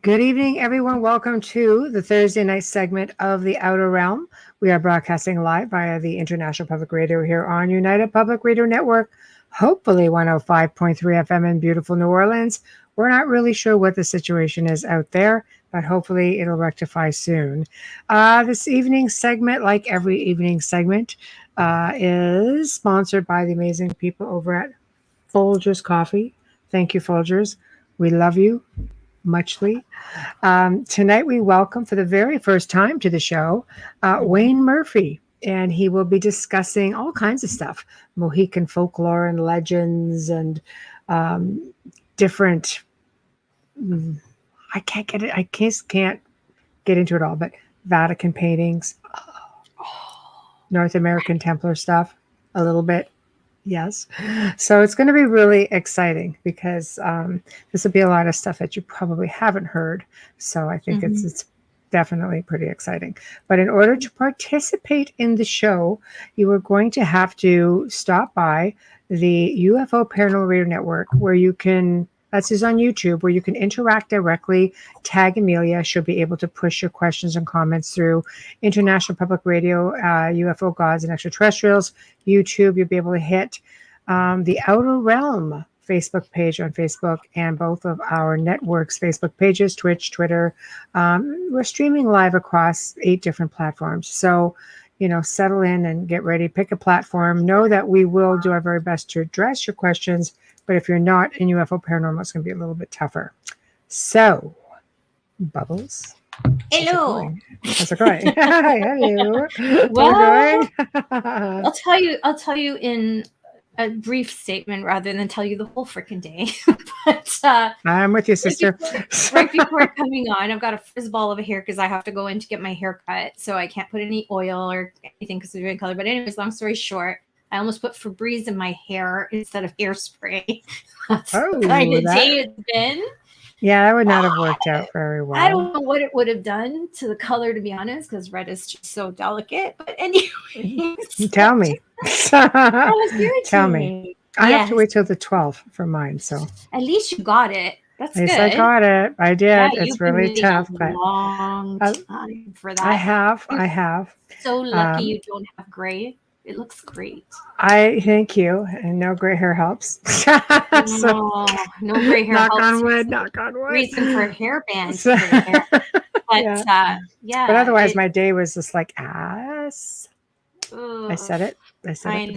Good evening, everyone. Welcome to the Thursday night segment of The Outer Realm. We are broadcasting live via the International Public Radio here on United Public Radio Network, hopefully 105.3 FM in beautiful New Orleans. We're not really sure what the situation is out there, but hopefully it'll rectify soon. This evening's segment, like every evening segment, is sponsored by the amazing people over at Folgers Coffee. Thank you, Folgers. We love you muchly. Tonight, we welcome for the very first time to the show Wayne Murphy, and he will be discussing all kinds of stuff, Mohican folklore and legends, and different. I can't get it. I can't get into it all, but Vatican paintings, North American Templar stuff, a little bit. Yes. So it's going to be really exciting because this will be a lot of stuff that you probably haven't heard. So I think it's definitely pretty exciting. But in order to participate in the show, you are going to have to stop by the UFO Paranormal Radio Network, where you can, that's on YouTube, where you can interact directly, tag Amelia. She'll be able to push your questions and comments through International Public Radio, UFO Gods and Extraterrestrials, YouTube. You'll be able to hit the Outer Realm Facebook page on Facebook, and both of our networks' Facebook pages, Twitch, Twitter. We're streaming live across 8 different platforms. So, settle in and get ready. Pick a platform. Know that we will do our very best to address your questions. But if you're not in UFO Paranormal, it's going to be a little bit tougher. So, Bubbles. Hello. How's it going? Hello. Well, I'll tell you in a brief statement rather than tell you the whole freaking day. But I'm with you, sister. Right before coming on, I've got a frizz ball over here because I have to go in to get my hair cut, so I can't put any oil or anything because of the color. But anyways, long story short, I almost put Febreze in my hair instead of hairspray. That's the kind of day it's been. Yeah, that would not have worked out very well. I don't know what it would have done to the color, to be honest, because red is just so delicate. But anyways. Tell me. Tell me. I have to wait till the 12th for mine. So at least you got it. That's good. I got it. I did. Yeah, it's really tough. But long time for that. I have. So lucky you don't have gray. It looks great. I thank you, and no gray hair helps. No gray hair helps. Knock on wood. Reason for hair bands. For the hair. But yeah. But otherwise, my day was just like ass. I said it. But that's okay.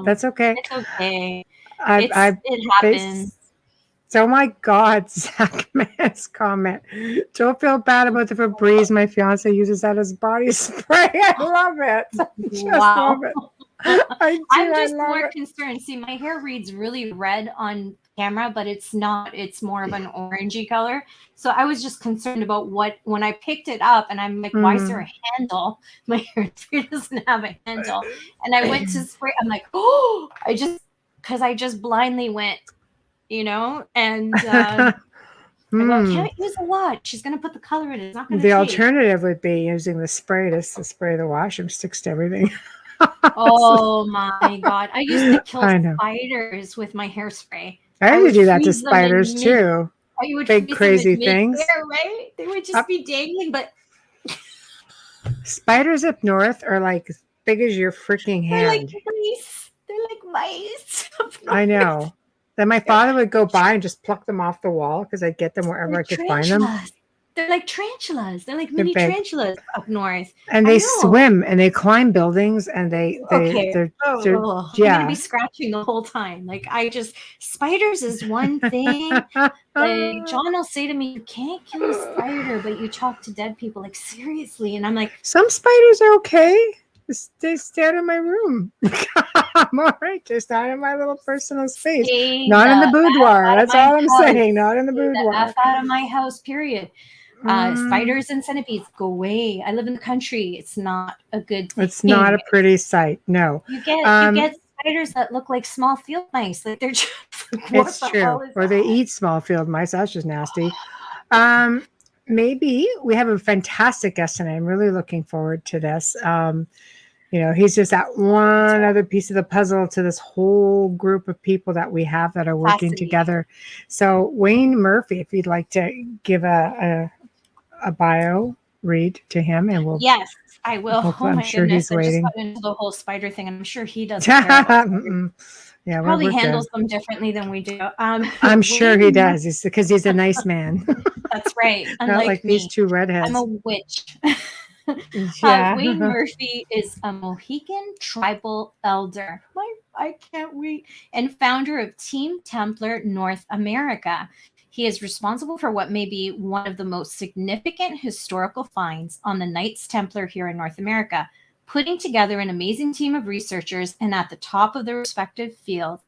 That's okay. It's okay. It happens. Oh my God, Zach Man's comment. Don't feel bad about the Febreze. My fiance uses that as body spray. I love it. Wow. Love it. I'm just more concerned. See, my hair reads really red on camera, but it's not. It's more of an orangey color. So I was just concerned about when I picked it up, and I'm like, why is there a handle? My hair doesn't have a handle. And I went to spray. I'm like, because I just blindly went, and I go, can't use a lot. She's going to put the color in it. It's not going to The alternative would be using the spray to spray the wash and sticks to everything. Oh my God. I used to kill spiders with my hairspray. I used to do that to spiders too. You would big crazy things. Right? They would just be dangling, but spiders up north are like as big as your freaking hand. They're like mice. I know. Then my father would go by and just pluck them off the wall because I'd get them wherever I could find them. They're like tarantulas. They're like mini tarantulas up north. And they swim and they climb buildings and they're I'm gonna be scratching the whole time. Like spiders is one thing. Like John will say to me, you can't kill a spider, but you talk to dead people. Like seriously. And I'm like, some spiders are okay. They stay out of my room. I'm all right. Just out of my little personal space. Not in the boudoir. That's all I'm saying. Not in the boudoir. F out of my house, period. Spiders and centipedes, go away. I live in the country. It's not a good thing. It's not a pretty sight. No. You get spiders that look like small field mice. Like they're just it's true. Or they eat small field mice. That's just nasty. Maybe we have a fantastic guest tonight. I'm really looking forward to this. he's just that one other piece of the puzzle to this whole group of people that we have that are working together. So Wayne Murphy, if you'd like to give a bio read to him, and we'll. Yes, I will. I'm sure goodness, he's waiting. I just got into the whole spider thing. I'm sure he doesn't care. Yeah, probably handles them differently than we do. I'm sure he does. Because he's a nice man. That's right. Not like these two redheads. I'm a witch. Yeah. Wayne Murphy is a Mohican tribal elder. I can't wait. And founder of Team Templar North America. He is responsible for what may be one of the most significant historical finds on the Knights Templar here in North America, putting together an amazing team of researchers and at the top of their respective fields.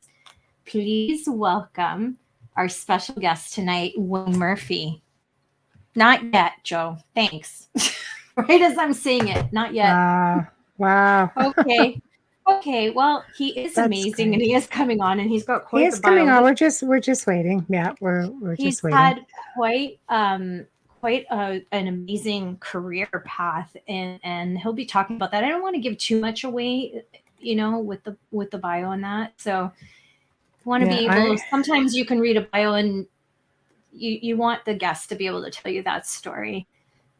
Please welcome our special guest tonight, Wayne Murphy. Not yet, Joe. Thanks. Right as I'm saying it, not yet. Wow. Okay. Well, he is amazing, and he is coming on, and he's got quite. He is coming on. We're just waiting. Yeah, we're just waiting. He's had quite an amazing career path, and he'll be talking about that. I don't want to give too much away, with the bio and that. So, want to be able. Sometimes you can read a bio, and you want the guest to be able to tell you that story.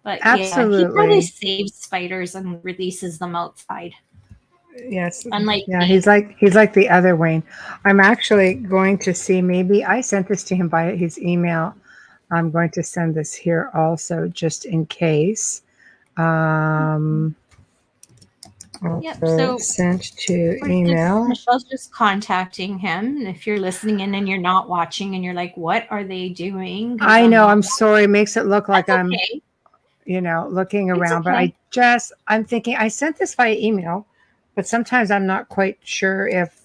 But absolutely, he probably saves spiders and releases them outside. Yes. Unlike he's like the other Wayne. I'm actually going to see, maybe I sent this to him by his email. I'm going to send this here also, just in case. So sent to email. Michelle's just contacting him. And if you're listening in and you're not watching and you're like, what are they doing? I know. I'm sorry. It makes it look like I'm okay. Looking around, okay. But I'm thinking I sent this via email, but sometimes I'm not quite sure if,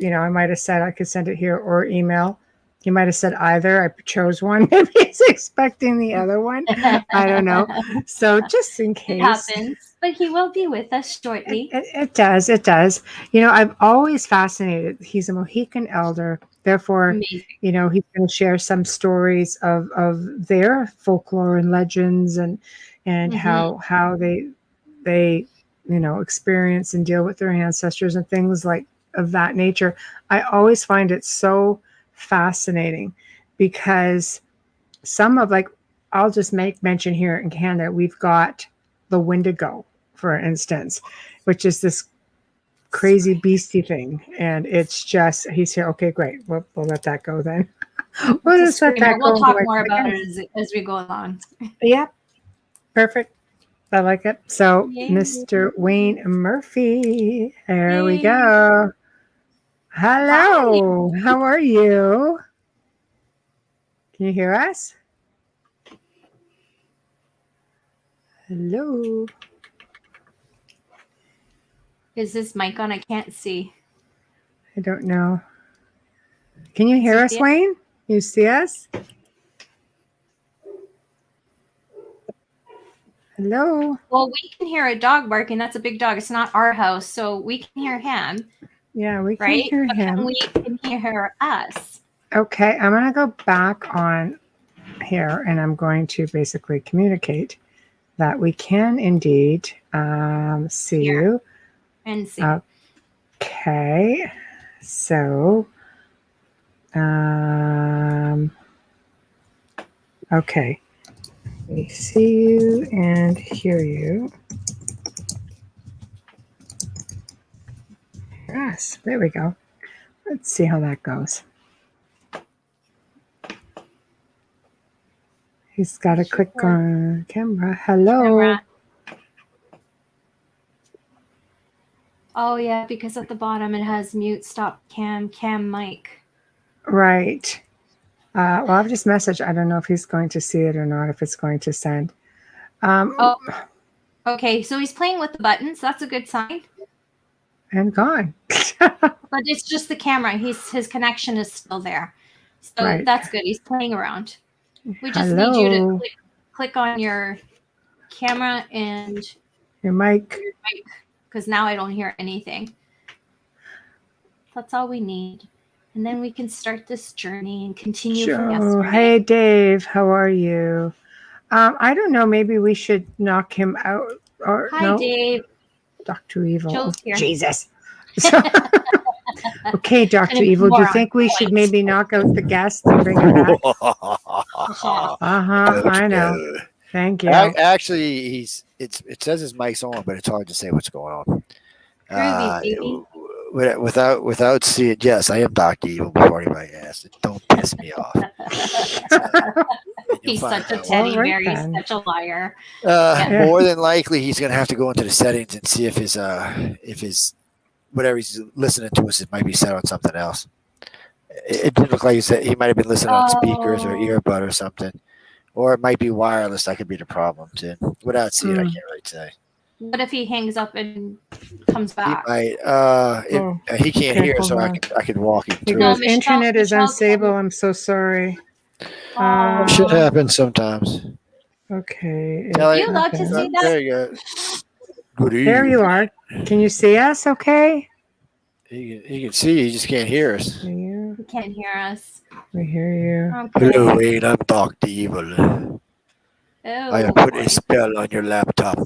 I might have said I could send it here or email. He might have said either. I chose one. Maybe he's expecting the other one. I don't know. So just in case. It happens, but he will be with us shortly. It does. I've always fascinated. He's a Mohican elder. Therefore, amazing. He's going to share some stories of their folklore and legends and how they experience and deal with their ancestors and things like of that nature. I always find it so fascinating because I'll just make mention here in Canada, we've got the Wendigo, for instance, which is this crazy beastie thing, and it's just he's here. Okay, great. We'll let that go then. We'll talk more about it as we go along. Yeah, perfect. I like it. So, yay. Mr. Wayne Murphy, there we go. Hello. Hi. How are you? Can you hear us? Hello. Is this mic on? I can't see. I don't know. Can you hear us, Wayne? You see us? Hello. Well, we can hear a dog barking. That's a big dog. It's not our house, so we can hear him. Yeah, we can hear him. We can hear us. Okay, I'm going to go back on here, and I'm going to basically communicate that we can indeed see you. And see. Okay, so okay, we see you and hear you. Yes, there we go. Let's see how that goes. He's got to click on camera. Hello. Camera. Oh, yeah, because at the bottom it has mute, stop, cam, mic. Right. Well, I've just messaged. I don't know if he's going to see it or not, if it's going to send. Okay, so he's playing with the buttons. That's a good sign. And gone. But it's just the camera. His connection is still there. So that's good. He's playing around. We just need you to click on your camera and your mic. Because now I don't hear anything. That's all we need. And then we can start this journey and continue from yesterday. Hey, Dave. How are you? I don't know. Maybe we should knock him out. Hi, Dave. Dr. Evil. Joe's here. Jesus. So, okay, Dr. Evil, do you think we should maybe knock out the guest and bring him back? I know. Thank you. Actually, it says his mic's on, but it's hard to say what's going on. Groovy, baby. Without seeing, yes, I am Dr. Evil before anybody asks. Don't piss me off. He's such a teddy bear. He's such a liar. More than likely, he's going to have to go into the settings and see if his whatever he's listening to us, it might be set on something else. It did look like he might have been listening on speakers or earbud or something. Or it might be wireless. That could be the problem, too. Without seeing it, I can't really say. What if he hangs up and comes back? He might. He can't hear, so I could walk him He through. goes, internet is unstable. I'm so sorry. Shit happens sometimes. Okay. You love to see that? There you go. Good evening. There you are. Can you see us okay? He can see. He just can't hear us. He can't hear us. We hear you. Okay. Hello, Wayne. I'm Dr. Evil. I have put a spell on your laptop.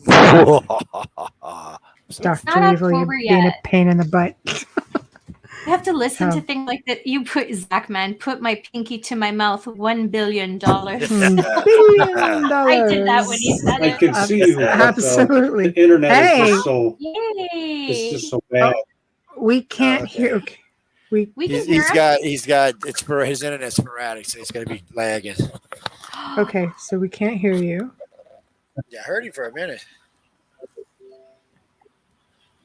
Dr. Evil, you're being a pain in the butt. I have to listen to things like that. You put, Zachman, put my pinky to my mouth, $1 billion. $1 billion. I did that when you said it. I can see you. Absolutely. The internet is just Yay. it's just so bad. We can't hear. Okay. He's got his internet's sporadic, so he's going to be lagging. Okay, so we can't hear you. Yeah, I heard him for a minute.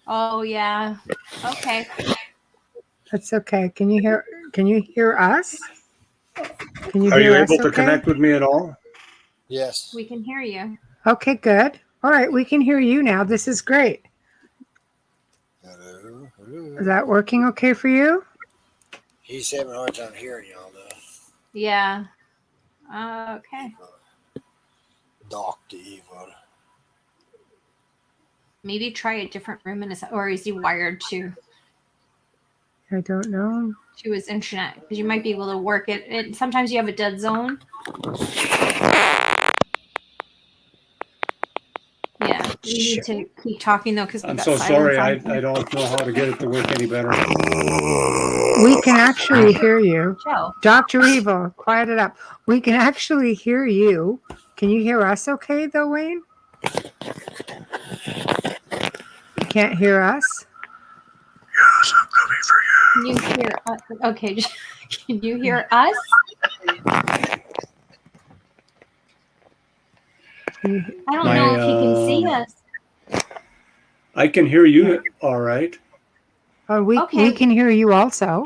Oh yeah. Okay. That's okay. Can you hear us? Can you Are you hear us able to okay? connect with me at all? Yes. We can hear you. Okay, good. All right, we can hear you now. This is great. Hello. Is that working okay for you? He's having a hard time hearing y'all, though. Yeah. Okay. Dr. Evil. Maybe try a different room or is he wired to I don't know. his internet? Because you might be able to work it. Sometimes you have a dead zone. Yeah, we need to keep talking though because I'm so sorry. I don't know how to get it to work any better. We can actually hear you. Joe. Dr. Evil, quiet it up. We can actually hear you. Can you hear us okay, though, Wayne? You can't hear us? Yes, I'm coming for you. Can you hear us? Okay, can you hear us? I don't know if he can see us. I can hear you all right. We can hear you also.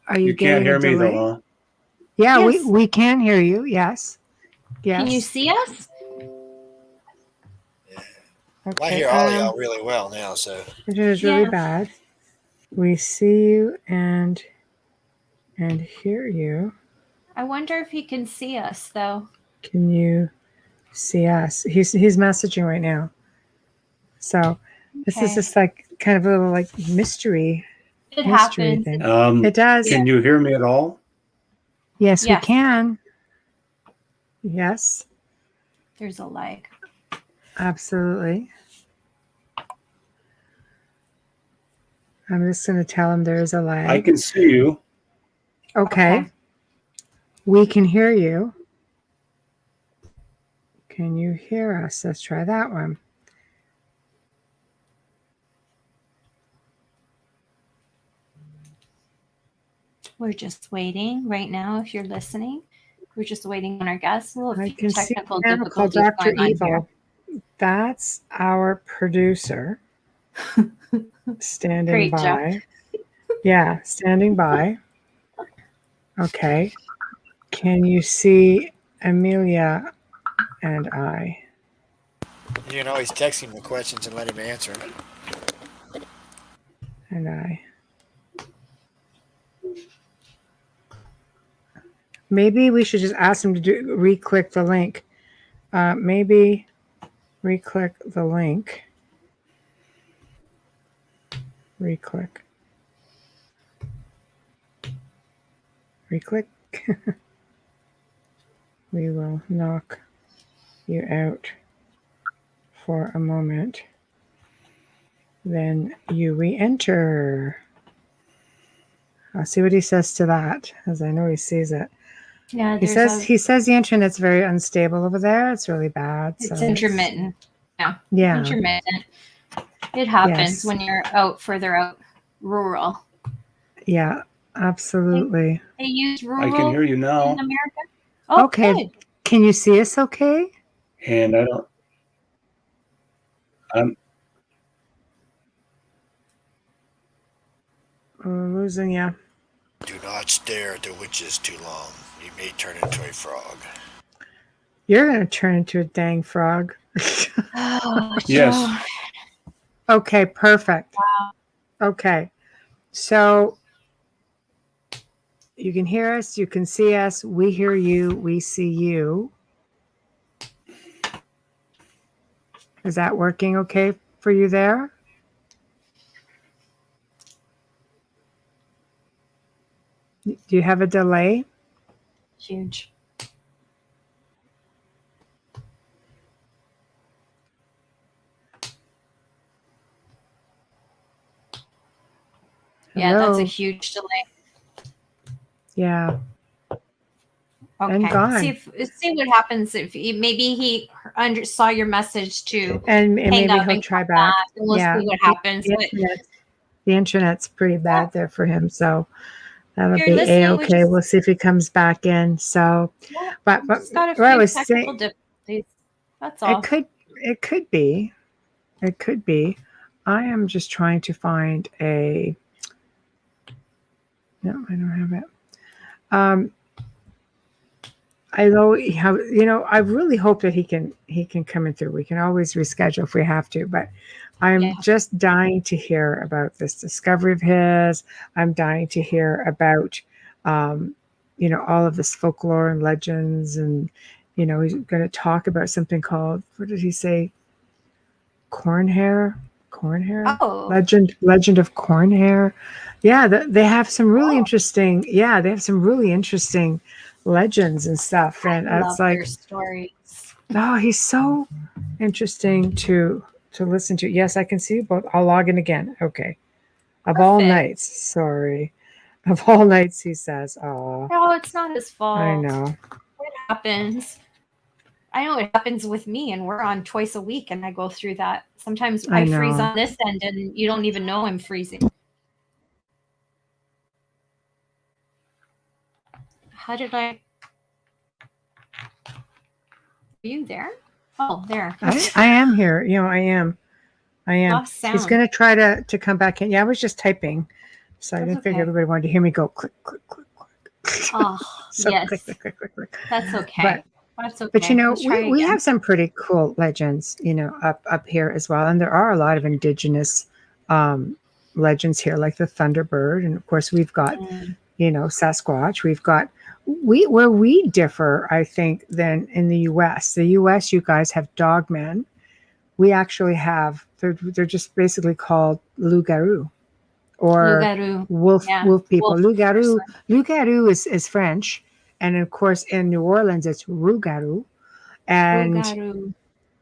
Are you can't hear me delay? though, huh? Yeah, Yes. we can hear you. Yes. Yes. Can you see us? Okay, I hear all of y'all really well now, so. Internet is really bad. We see you and hear you. I wonder if he can see us though. Can you see us? He's messaging right now. So this is just like kind of a little like mystery. It happens. Thing. It does. Can you hear me at all? Yes, we can. Yes. There's a lag. Absolutely. I'm just going to tell him there's a lag. I can see you. Okay. We can hear you. Can you hear us? Let's try that one. We're just waiting right now. If you're listening, we're just waiting on our guests. Well, I can see technical Dr. difficulties going on Evil. That's our producer standing Great by. Yeah, standing by. Okay. Can you see Amelia and I? You can always text him the questions and let him answer them. And I. Maybe we should just ask him to re-click the link. Maybe re-click the link. Re-click. Re-click. We will knock you out for a moment. Then you re-enter. I'll see what he says to that, as I know he sees it. Yeah, He says the internet's very unstable over there. It's really bad. it's So intermittent. yeah. Intermittent. It happens Yes. when you're further out, rural. Yeah, absolutely. They use rural I can hear you in now, America. Oh, Okay. good. Can you see us okay? and I don't. We're losing you. Do not stare at the witches too long. You may turn into a frog. You're going to turn into a dang frog. Oh, Yes. Joe. Okay, perfect. Okay. So you can hear us, you can see us, we hear you, we see you. Is that working okay for you there? Do you have a delay? Huge. Yeah, that's Hello? a huge delay. Yeah. Okay. And gone. See what happens if maybe he saw your message to And hang maybe up he'll and try come back. and we'll Yeah. see what happens. But The internet's pretty bad there for him, so that'll If be you're listening, we A-okay. just- We'll see if he comes back in. So, yeah, but just got a what I few was technical saying, difficulties. That's all. it could be. It could be. I am just trying to find a. No, I don't have it. I know how, I really hope that he can come in through. We can always reschedule if we have to, but I'm just dying to hear about this discovery of his. I'm dying to hear about, all of this folklore and legends, and he's going to talk about something called, what did he say? Cornhair. Oh. Legend of Cornhair. Yeah, they have some really interesting. Yeah, they have some really interesting legends and stuff, and I it's love like, their stories. oh, he's so interesting to listen to. Yes, I can see you both. I'll log in again. Okay. Of all Perfect. nights, sorry. Of all nights, he says. Oh, No, it's not his fault. I know. It happens. I know it happens with me, and we're on twice a week, and I go through that. Sometimes I freeze on this end, and you don't even know I'm freezing. How did I? Are you there? Oh, there. I am here. I am. Lost sound. He's going to try to come back in. Yeah, I was just typing, so I didn't figure okay. everybody wanted to hear me go click, click, click, click. Oh, So yes. click, click, click, click, click. That's okay. That's okay. But Let's try we again. have some pretty cool legends, up here as well, and there are a lot of indigenous legends here, like the Thunderbird, and of course we've got Sasquatch. We've got where we differ, I think, than in the U.S. The U.S. you guys have dogmen. We actually have they're just basically called loup-garou or Loup-garou. wolf people. Wolf. Loup-garou is French. And of course, in New Orleans, it's rougarou. And Loup-garou.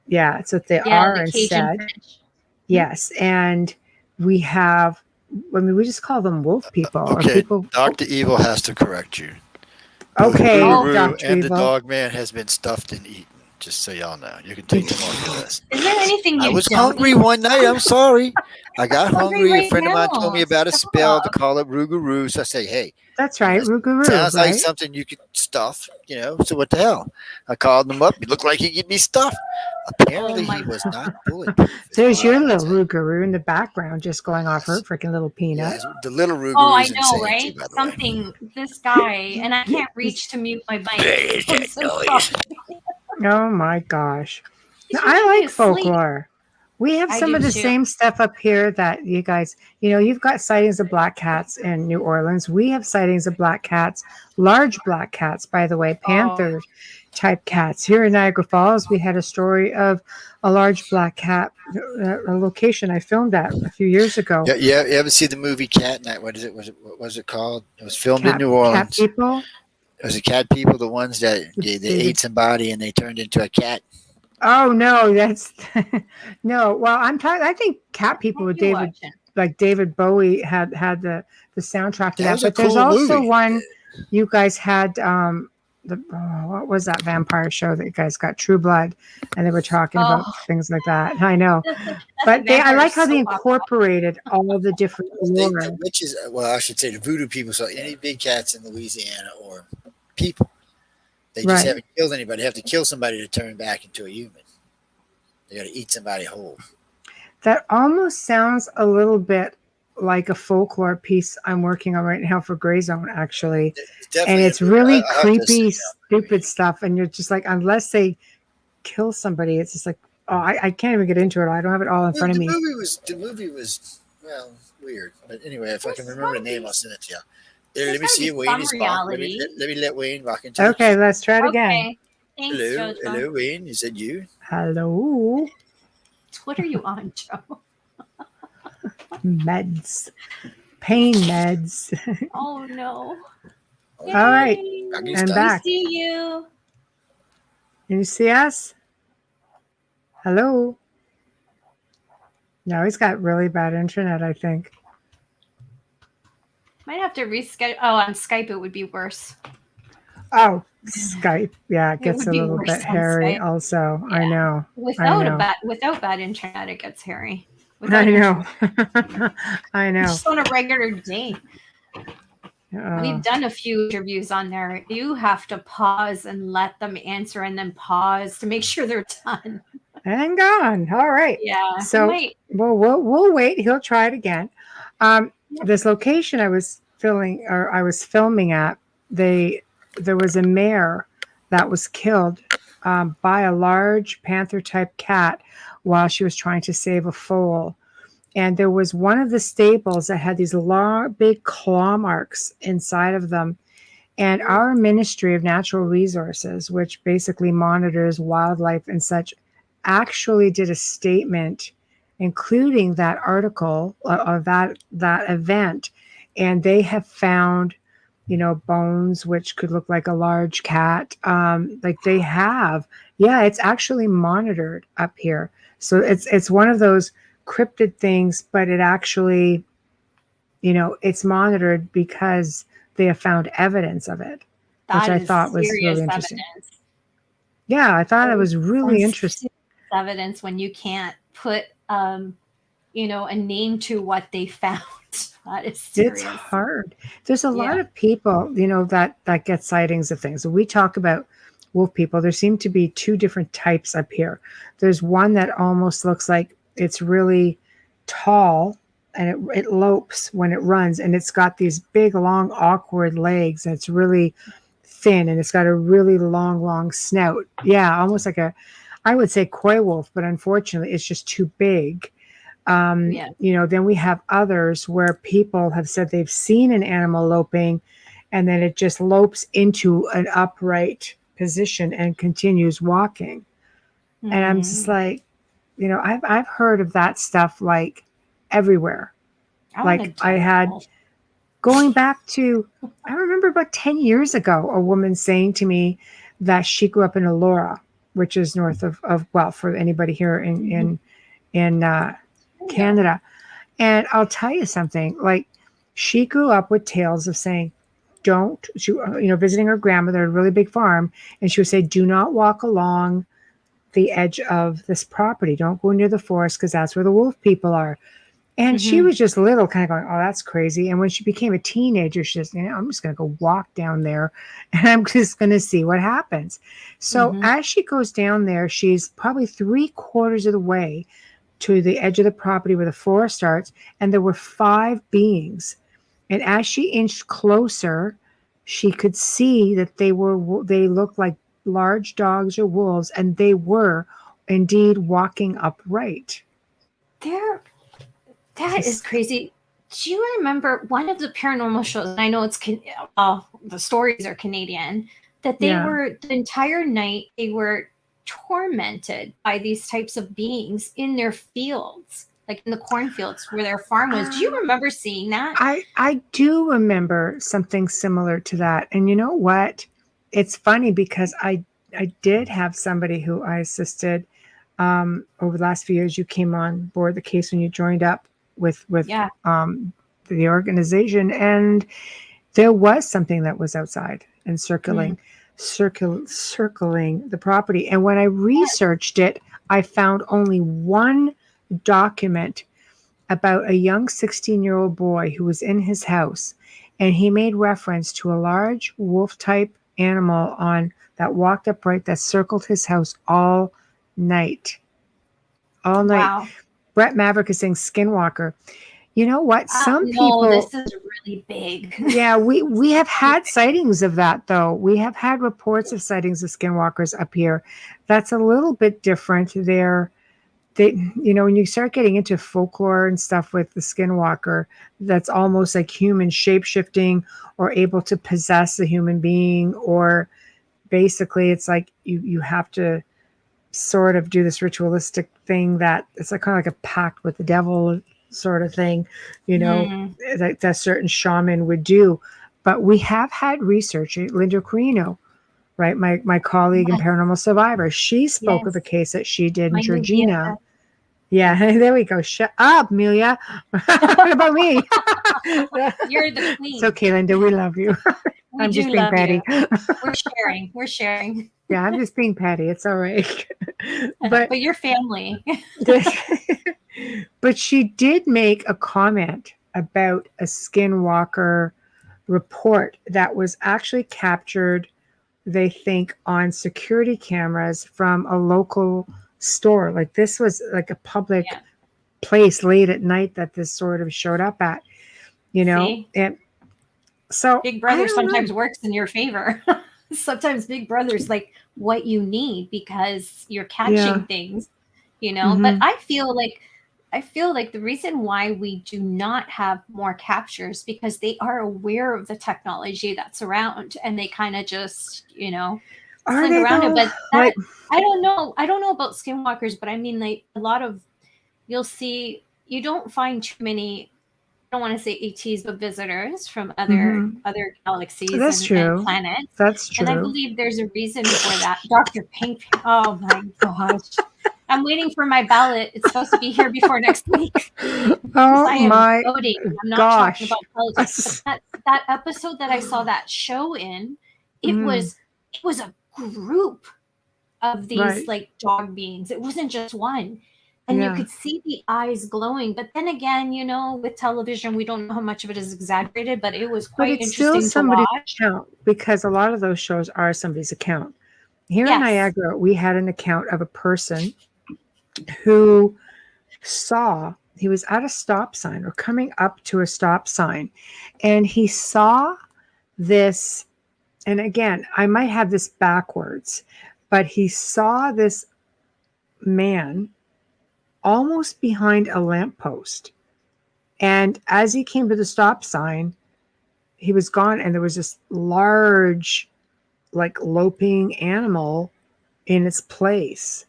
yeah, it's what they are the Cajun instead. French. Yes. And we have, we just call them wolf people. Okay, Or people. Dr. Evil has to correct you. Okay, Rougarou Dr. and the Evil. dog man has been stuffed and eaten. Just so y'all know, you can take them off your list. Is there anything you I was don't hungry eat? one night. I'm sorry. I got Hungry hungry. A right friend of mine now. told me about a Stop. spell to call it rougarou. So I say, hey, That's right, rougarou, sounds right? like something you could stuff, So what the hell? I called him up. He looked like he could be stuffed. Apparently, Oh he my was not bulletproof. is There's what I your would little say. rougarou in the background, just going off her freaking little peanut. Yes, the little rougarou Oh, I is know, insane, right? too, by the way. Something, this guy, and I can't reach to mute my mic. I'm so sorry. Oh my gosh. He's Now, I usually like asleep. folklore. We have I some do of the too. same stuff up here that you guys, you've got sightings of black cats in New Orleans. We have sightings of black cats, large black cats, by the way, panther type cats. Here in Niagara Falls, we had a story of a large black cat, a location I filmed at a few years ago. Yeah, you ever see the movie Cat Night? What was it called? It was filmed in New Cat Orleans. people. It was the cat people, the ones that they ate somebody and they turned into a cat. Oh no, that's no. Well, I'm talking. I think cat people with What are you David, watching? like David Bowie, had the soundtrack to That that. was a But there's cool also movie. one you guys had. What was that vampire show that you guys got? True Blood, and they were talking about Oh, things like that. I know, that's a but I vampire like how they soap opera. incorporated all of the different lore. The witches, well, I should say the voodoo people saw any big cats in Louisiana or people. They just Right. haven't killed anybody. They have to kill somebody to turn back into a human. They got to eat somebody whole. That almost sounds a little bit like a folklore piece I'm working on right now for Grey Zone, actually. It's definitely, And it's really I'll have to creepy, sit down. stupid stuff. And you're just like, unless they kill somebody, it's just like, oh, I can't even get into it. I don't have it all in front of me. The movie was well weird, but anyway, if I can remember the name, I'll send it to you. Here, let me see. Wayne is back. Let me let Wayne walk into. Okay, let's try it again. Okay. Thanks, Hello, Jojo. hello, Wayne. Is that you? Hello, What are you on, Joe? meds, pain meds. Oh no. All right, Yay. Doggy's I'm done. back. See you. Can you see us? Hello. No, he's got really bad internet, I think. Might have to reschedule. Oh, on Skype it would be worse. Oh, Skype. Yeah, it It gets would a be little worse bit on hairy Skype. also. I Yeah. know. Without bad internet, it gets hairy. I know. I know. Just on a regular day. Uh, We've done a few interviews on there. You have to pause and let them answer, and then pause to make sure they're done. and gone. All right. Yeah. So we'll wait. He'll try it again. This location I was filming at, there was a mare that was killed by a large panther type cat while she was trying to save a foal. And there was one of the stables that had these long, big claw marks inside of them. And our Ministry of Natural Resources, which basically monitors wildlife and such, actually did a statement including that article of that event. And they have found, bones which could look like a large cat. Like they have, it's actually monitored up here. So it's one of those cryptid things, but it actually, it's monitored because they have found evidence of it, which I thought was really interesting. Evidence. Yeah, I thought it was really interesting. Evidence when you can't put, a name to what they found. That is serious. It's hard. There's a lot of people, that get sightings of things. We talk about wolf people. There seem to be two different types up here. There's one that almost looks like it's really tall and it lopes when it runs, and it's got these big, long, awkward legs, and it's really thin, and it's got a really long snout. Yeah, almost like I would say coy wolf, but unfortunately it's just too big. Then we have others where people have said they've seen an animal loping, and then it just lopes into an upright position and continues walking. Mm-hmm. And I'm just like, I've heard of that stuff like everywhere. I had going back to, I remember about 10 years ago, a woman saying to me that she grew up in Elora, which is north of for anybody here in Canada. And I'll tell you something, like she grew up with tales of saying, visiting her grandmother at a really big farm. And she would say, do not walk along the edge of this property. Don't go near the forest because that's where the wolf people are. And she was just little, kind of going, oh, that's crazy. And when she became a teenager, she says, I'm just going to go walk down there and I'm just going to see what happens. So as she goes down there, she's probably 3/4 of the way to the edge of the property where the forest starts. And there were 5 beings. And as she inched closer, she could see that they looked like large dogs or wolves, and they were indeed walking upright. That is crazy. Do you remember one of the paranormal shows? And I know it's the stories are Canadian. That they were the entire night they were tormented by these types of beings in their fields, like in the cornfields where their farm was. Do you remember seeing that? I do remember something similar to that. And you know what? It's funny because I did have somebody who I assisted over the last few years. You came on board the case when you joined up with the organization, and there was something that was outside and circling the property. And when I researched it, I found only one document about a young 16-year-old boy who was in his house, and he made reference to a large wolf-type animal that walked upright that circled his house all night. All night. Wow. Brett Maverick is saying skinwalker. You know what? Some people. This is really big. Yeah, we have had sightings of that, though. We have had reports of sightings of skinwalkers up here. That's a little bit different. When you start getting into folklore and stuff with the skinwalker, that's almost like human shape-shifting or able to possess a human being, or basically it's like you have to sort of do this ritualistic thing that it's like kind of like a pact with the devil sort of thing, that certain shaman would do. But we have had research. Linda Carino, right, my colleague and paranormal survivor, she spoke of a case that she did in Georgina. Yeah, there we go. Shut up, Amelia. What about me? You're the queen. It's okay, Linda. We love you. I'm just being petty. We're sharing. Yeah, I'm just being petty. It's all right. But your family. But she did make a comment about a skinwalker report that was actually captured, they think, on security cameras from a local store. Like this was like a public place late at night that this sort of showed up at, See? And so Big Brother sometimes works in your favor. Sometimes Big Brother's like what you need because you're catching things, but I feel like the reason why we do not have more captures because they are aware of the technology that's around and they kind of just, sling around it. But I don't know about skinwalkers, but I mean, like a lot of, you don't find too many, I don't want to say ETs, but visitors from other galaxies and planets. That's true. And I believe there's a reason for that. Dr. Pink. Oh my gosh. I'm waiting for my ballot. It's supposed to be here before next week. Oh my voting. I'm not talking about politics. But that episode that I saw that show in, it was a group of these like dog beings. It wasn't just one. And you could see the eyes glowing. But then again, with television, we don't know how much of it is exaggerated, but it was quite interesting to watch. Account, because a lot of those shows are somebody's account. Here in Niagara, we had an account of a person who he was at a stop sign or coming up to a stop sign, and he saw this, and again, I might have this backwards, but he saw this man almost behind a lamppost. And as he came to the stop sign, he was gone, and there was this large, like loping animal in its place.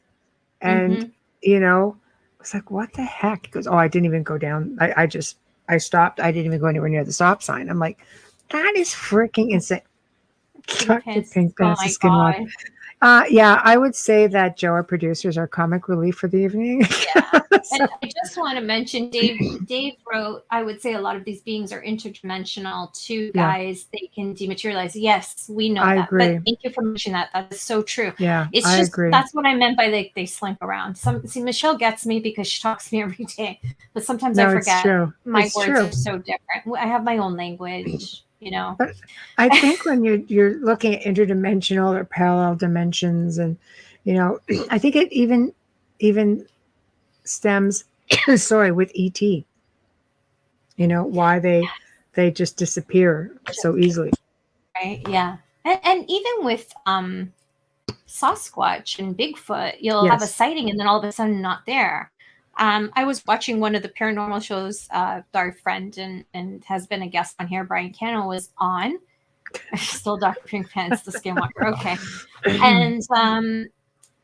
And, it's like, what the heck? He goes, oh, I didn't even go down. I stopped. I didn't even go anywhere near the stop sign. I'm like, that is freaking insane. Dr. Pink Pants Skinwalker. I would say that Joe, our producers, are comic relief for the evening. Yeah. And I just want to mention, Dave wrote, I would say a lot of these beings are interdimensional too, guys. They can dematerialize. Yes, we know that. Agree. But thank you for mentioning that. That is so true. Yeah, it's I just, agree. That's what I meant by they slink around. Michelle gets me because she talks to me every day. But sometimes I forget. My words are so different. I have my own language. But I think when you're looking at interdimensional or parallel dimensions, and I think it even stems with ET, why they just disappear so easily, right? Yeah. And even with Sasquatch and Bigfoot, you'll have a sighting and then all of a sudden not there. I was watching one of the paranormal shows our friend and has been a guest on here, Brian Cano, was on. Still Dr. Pink Pants, the Skinwalker. Okay. And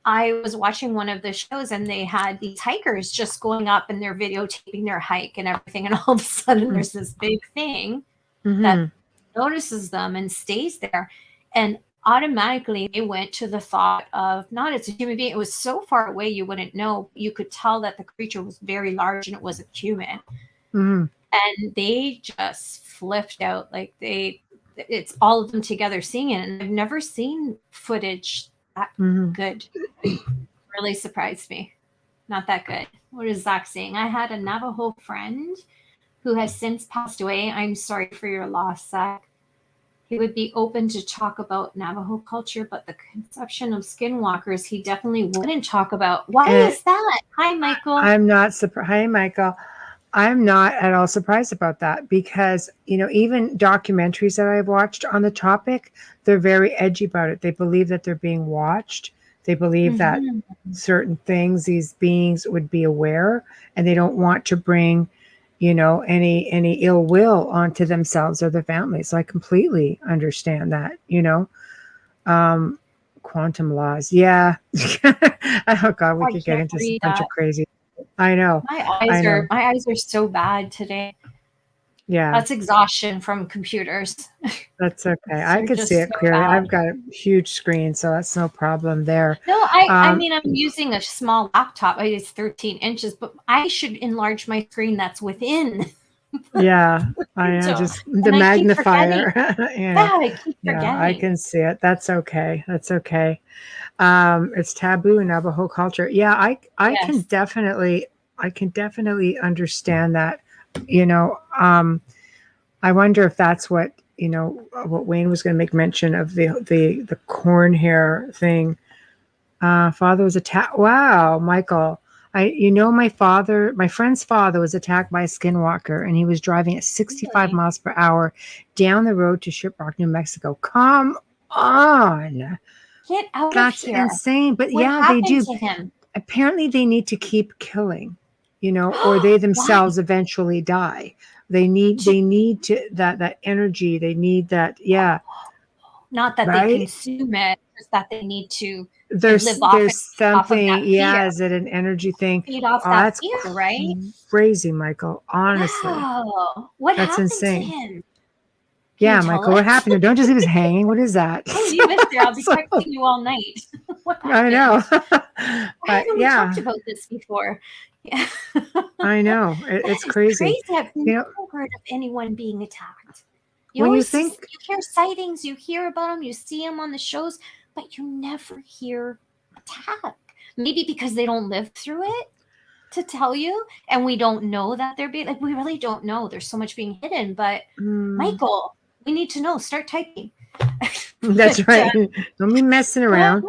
I was watching one of the shows and they had these hikers just going up and they're videotaping their hike and everything. And all of a sudden there's this big thing that notices them and stays there. And automatically they went to the thought of not as a human being. It was so far away you wouldn't know. You could tell that the creature was very large and it was a human. Mm-hmm. And they just flipped out. Like it's all of them together seeing it. And I've never seen footage that good. Really surprised me. Not that good. What is Zach saying? I had a Navajo friend who has since passed away. I'm sorry for your loss, Zach. He would be open to talk about Navajo culture, but the conception of skinwalkers, he definitely wouldn't talk about. Why is that? Hi, Michael. I'm not surprised. Hi, Michael. I'm not at all surprised about that because, even documentaries that I've watched on the topic, they're very edgy about it. They believe that they're being watched. They believe that certain things, these beings would be aware, and they don't want to bring, any ill will onto themselves or their families. So I completely understand that, quantum laws. Yeah. Oh God, we could get into a bunch of crazy. I know. My eyes are so bad today. Yeah. That's exhaustion from computers. That's okay. I can see it clearly. I've got a huge screen, so that's no problem there. No, I mean, I'm using a small laptop. It's 13 inches, but I should enlarge my screen that's within. Yeah, just the magnifier. I keep forgetting. I can see it. That's okay. That's okay. It's taboo in Navajo culture. Yeah, I can definitely understand that. I wonder if that's what what Wayne was going to make mention of the corn hair thing. Father was attacked. Wow, Michael. My friend's father was attacked by a skinwalker, and he was driving at 65 miles per hour down the road to Shiprock, New Mexico. Come on. Get out That's of here. That's insane. But what they do. To him? Apparently they need to keep killing, or they themselves eventually die. They need to that energy. They need that. Yeah. Not that they consume it, just that they need to there's something. Off of is it an energy thing? Feed off that fear, right? Crazy, Michael. Honestly. Wow. What happened insane. to him? Yeah, Michael, what happened? Don't just leave us hanging. What is that? Oh, you missed it. I'll be texting you all night. What happened? I know. But we talked about this before. Yeah. I know. It's crazy. I've never heard of anyone being attacked. You hear sightings, you hear about them, you see them on the shows, but you never hear attack. Maybe because they don't live through it to tell you, and we don't know that they're being we really don't know. There's so much being hidden, but Michael, we need to know. Start typing. That's right. Don't be messing around.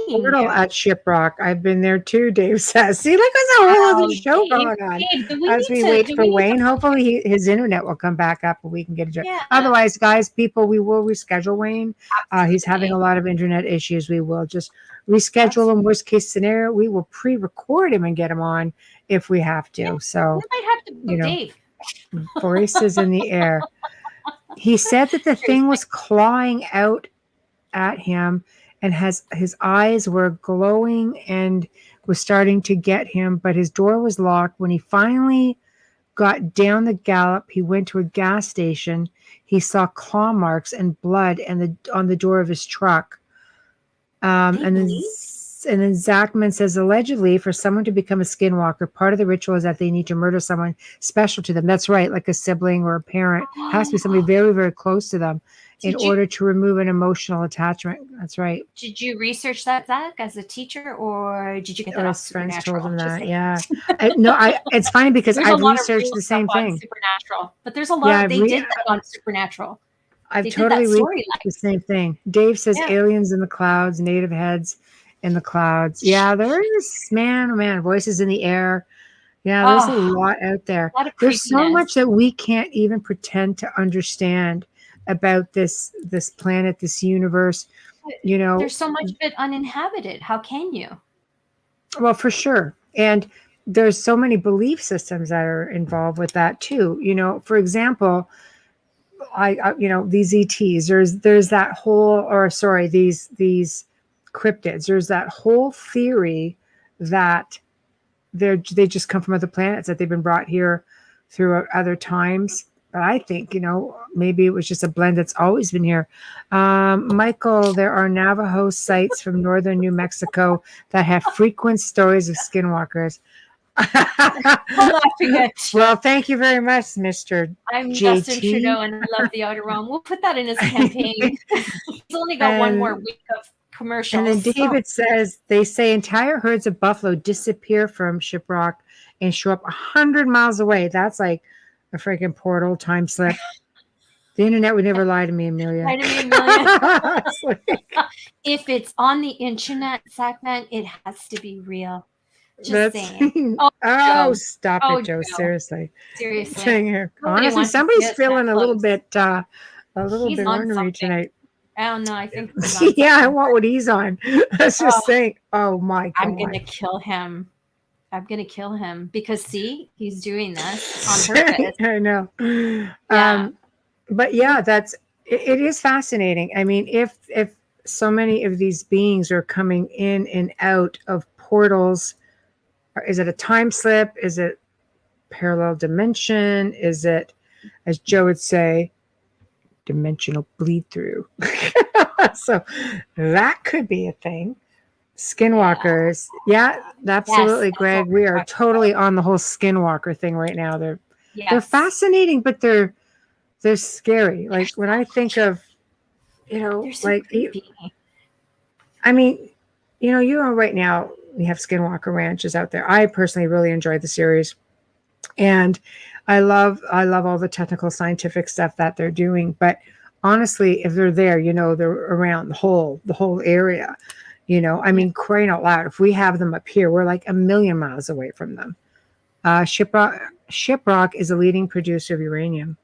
Portal at Shiprock. I've been there too, Dave says. See, look, there's a whole other show going on. As we wait for Wayne, hopefully his internet will come back up and we can get a job. Yeah. Otherwise, guys, people, we will reschedule Wayne. He's having a lot of internet issues. We will just reschedule him. Worst case scenario, we will pre-record him and get him on if we have to. So, we might have to Dave. Voices in the air. He said that the thing was clawing out at him and his eyes were glowing and was starting to get him, but his door was locked. When he finally got down the gallop, he went to a gas station. He saw claw marks and blood on the door of his truck. And then Zachman says, allegedly, for someone to become a skinwalker, part of the ritual is that they need to murder someone special to them. That's right, like a sibling or a parent. It has to be somebody very, very close to them in order to remove an emotional attachment. That's right. Did you research that, Zach, as a teacher, or did you get that off friends Supernatural? Told him that, yeah. It's funny because I've researched the same thing. Supernatural, but there's a lot. They did that on Supernatural. I've totally researched the same thing. Dave says aliens in the clouds, native heads in the clouds. Yeah, there is, man, voices in the air. Yeah, there's a lot out there. There's so much that we can't even pretend to understand about this planet, this universe. There's so much of it uninhabited. How can you? Well, for sure. And there's so many belief systems that are involved with that too. For example, I these ETs, there's that whole, these cryptids, there's that whole theory that they just come from other planets, that they've been brought here through other times. But I think, maybe it was just a blend that's always been here. Michael, there are Navajo sites from northern New Mexico that have frequent stories of skinwalkers. I'm laughing at you. Well, thank you very much, Mr. I'm JT. Justin Trudeau and I love the Outer Realm. We'll put that in his campaign. He's only got one more week of commercials. And then David says, they say entire herds of buffalo disappear from Shiprock and show up 100 miles away. That's like a freaking portal time slip. The internet would never lie to me, Amelia. Lie to me, Amelia. If it's on the internet, Zachman, it has to be real. Just saying. Oh, stop Oh, it, Joe. Joe. Seriously. Seriously. Saying here. Nobody Honestly, wants to somebody's see us feeling that a little close. bit He's on ornery something. tonight. I don't know. I think he's on Yeah, I something. want what he's on. Let's just say, oh my God. I'm going to kill him. I'm going to kill him because, see, he's doing this on purpose. I know. Yeah. But yeah, it is fascinating. I mean, if so many of these beings are coming in and out of portals, is it a time slip? Is it parallel dimension? Is it, as Joe would say, dimensional bleed through? So that could be a thing. Skinwalkers. Yeah, absolutely, Yes, Greg. that's what We we're are talking totally on the whole skinwalker thing right now. They're Yes. fascinating, but they're scary. Like when I think of, They're so like creepy. I mean, right now we have skinwalker ranches out there. I personally really enjoyed the series, and I love all the technical scientific stuff that they're doing. But honestly, if they're there, they're around the whole area. I mean, crying out loud, if we have them up here, we're like a million miles away from them. Shiprock is a leading producer of uranium.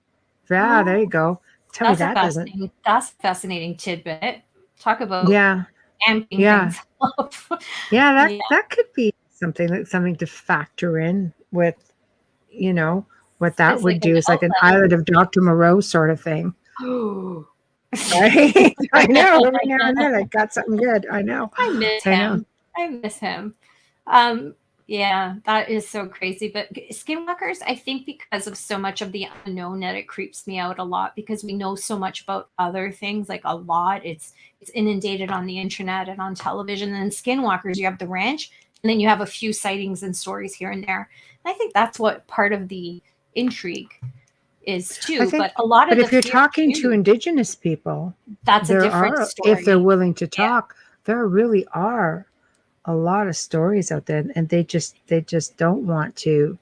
Yeah, there you go. Tell me that doesn't. That's a fascinating tidbit. Talk about Yeah, amping Yeah. things up. yeah, Yeah. that could be something to factor in with, what that It's would like do. an It's like an outlet. Island of Dr. Moreau sort of thing. Ooh. Right? I know. Every now and then I got something good. I know. I miss I know. him. I miss him. Yeah, that is so crazy. But skinwalkers, I think because of so much of the unknown that it creeps me out a lot because we know so much about other things, like a lot. It's inundated on the internet and on television. And then skinwalkers, you have the ranch, and then you have a few sightings and stories here and there. And I think that's what part of the intrigue is too. But a lot of But if you're fear talking too, to indigenous people, that's a there different are, story. if they're willing to talk, there really are a lot of stories out there, and they just don't want to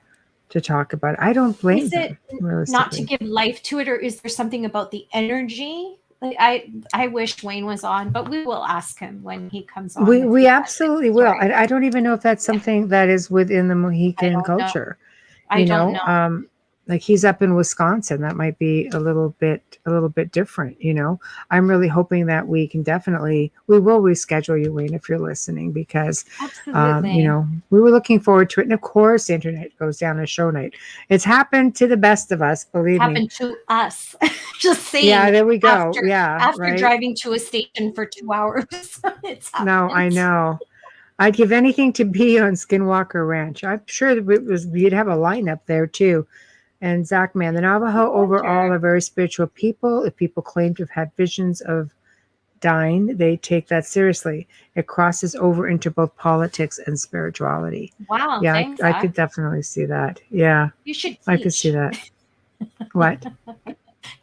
talk about it. I don't blame Is it them. not to Realistically, give life to it, or is there something about the energy? Like I wish Wayne was on, but we will ask him when he comes on. if we he has absolutely a will. story. I don't even know if that's something that is within the I Mohican don't know. culture. I don't know. Like he's up in Wisconsin, that might be a little bit different. I'm really hoping that we will reschedule you, Wayne, if you're listening, because Absolutely. we were looking forward to it. And of course, the internet goes down a show night. It's happened to the best of us, believe me. Happened to us. Just saying. Yeah, there we go. After, yeah, after right? driving to a station for 2 hours, it's happened. No, I know. I'd give anything to be on Skinwalker Ranch. I'm sure that you'd have a lineup there too. And Zach, man, the Navajo overall are very spiritual people. If people claim to have had visions of dying, they take that seriously. It crosses over into both politics and spirituality. Wow. Yeah, Thanks, I Zach. could definitely see that. Yeah, You should teach. I could see that. What?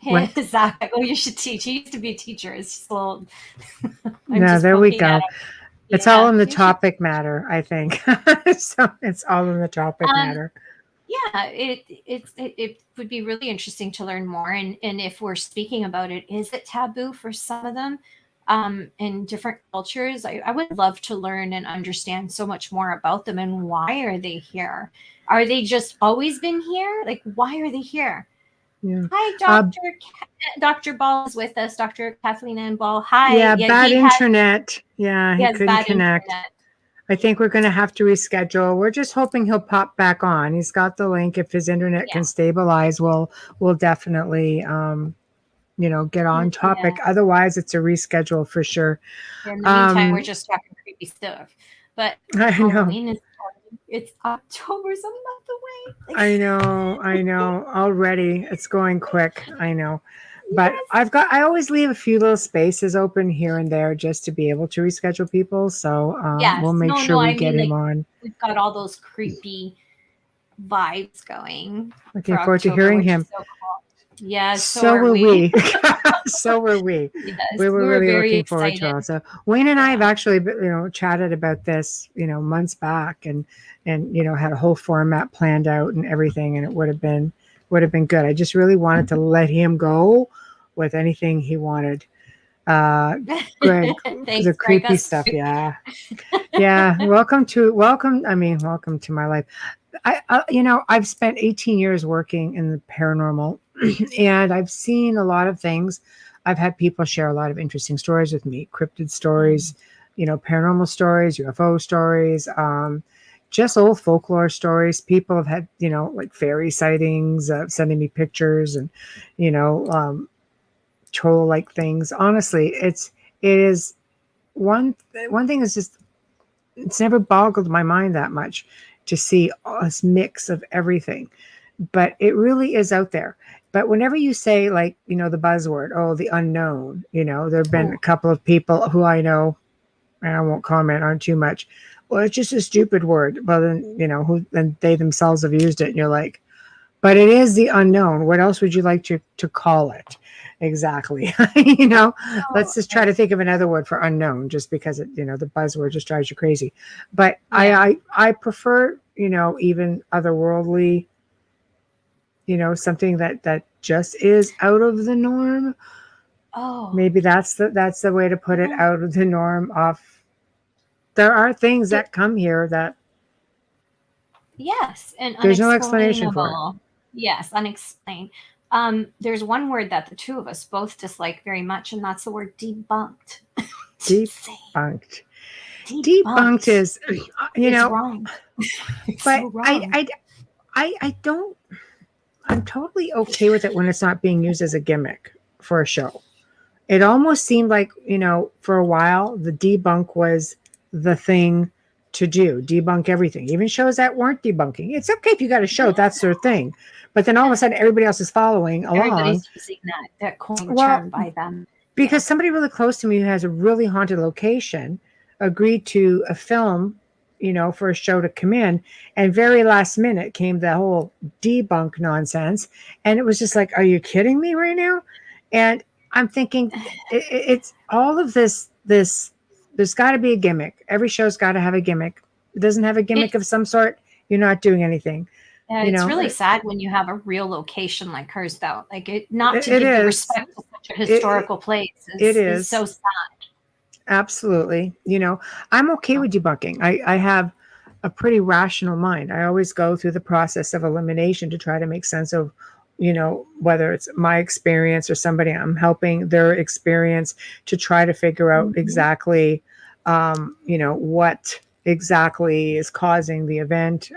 What? Zach, you should teach. He used to be a teacher. It's just a little. No, there we go. It's all in the you should- topic matter, I think. So it's all in the topic matter. Yeah, it would be really interesting to learn more. And if we're speaking about it, is it taboo for some of them in different cultures? I would love to learn and understand so much more about them and why are they here? Are they just always been here? Like, why are they here? Yeah. Hi, Dr. Ball is with us. Dr. Kathleen Ann Ball. Hi. Yeah, bad he has- internet. Yeah, he has couldn't bad connect. internet. I think we're going to have to reschedule. We're just hoping he'll pop back on. He's got the link. If his internet can stabilize, we'll definitely, get on topic. Yeah. Otherwise, it's a reschedule for sure. In the meantime, we're just talking creepy stuff. But I know. Halloween is It's October's a month away. I know. Already, it's going quick. I know, but I always leave a few little spaces open here and there just to be able to reschedule people. So we'll make sure we get him on. We've got all those creepy vibes going. Looking forward to hearing him. So cool. Yeah, so were we. So were we. Yes, We were really very looking forward to it. So Wayne and I have actually, chatted about this, months back, and had a whole format planned out and everything, and it would have been good. I just really wanted to let him go with anything he wanted. Greg, the creepy stuff. Yeah. Welcome to my life. I've spent 18 years working in the paranormal, and I've seen a lot of things. I've had people share a lot of interesting stories with me, cryptid stories, paranormal stories, UFO stories, just old folklore stories. People have had, like fairy sightings, sending me pictures and, troll-like things. Honestly, it is one thing is just, it's never boggled my mind that much to see this mix of everything, but it really is out there. But whenever you say, like, the buzzword, the unknown, there have been a couple of people who I know, and I won't comment on too much. Well, it's just a stupid word. Well, then, then they themselves have used it, and you're like, but it is the unknown. What else would you like to call it? Exactly. Let's just try to think of another word for unknown, just because it, the buzzword just drives you crazy. But yeah. I prefer, even otherworldly, something that just is out of the norm. Oh, maybe that's the way to put it. Out of the norm. There are things that come here that. Yes, and there's no explanation for it. Yes, unexplained. There's one word that the two of us both dislike very much, and that's the word debunked. Debunked. Debunked is, it's wrong. It's but so wrong. I don't. I'm totally okay with it when it's not being used as a gimmick for a show. It almost seemed like, for a while, the debunk was the thing to do. Debunk everything. Even shows that weren't debunking. It's okay if you got a show, that's their thing. But then all of a sudden, everybody else is following along. Everybody's using that coin term by them. Because somebody really close to me who has a really haunted location agreed to a film, for a show to come in, and very last minute came the whole debunk nonsense, and it was just like, are you kidding me right now? And I'm thinking, it's all of this. There's got to be a gimmick. Every show's got to have a gimmick. It doesn't have a gimmick of some sort, you're not doing anything. Yeah, it's really sad when you have a real location like hers, though. Like not to give the respect to such a historical place. It is so sad. Absolutely. I'm okay with debunking. I have a pretty rational mind. I always go through the process of elimination to try to make sense of, whether it's my experience or somebody I'm helping, their experience, to try to figure out exactly, what exactly is causing the event.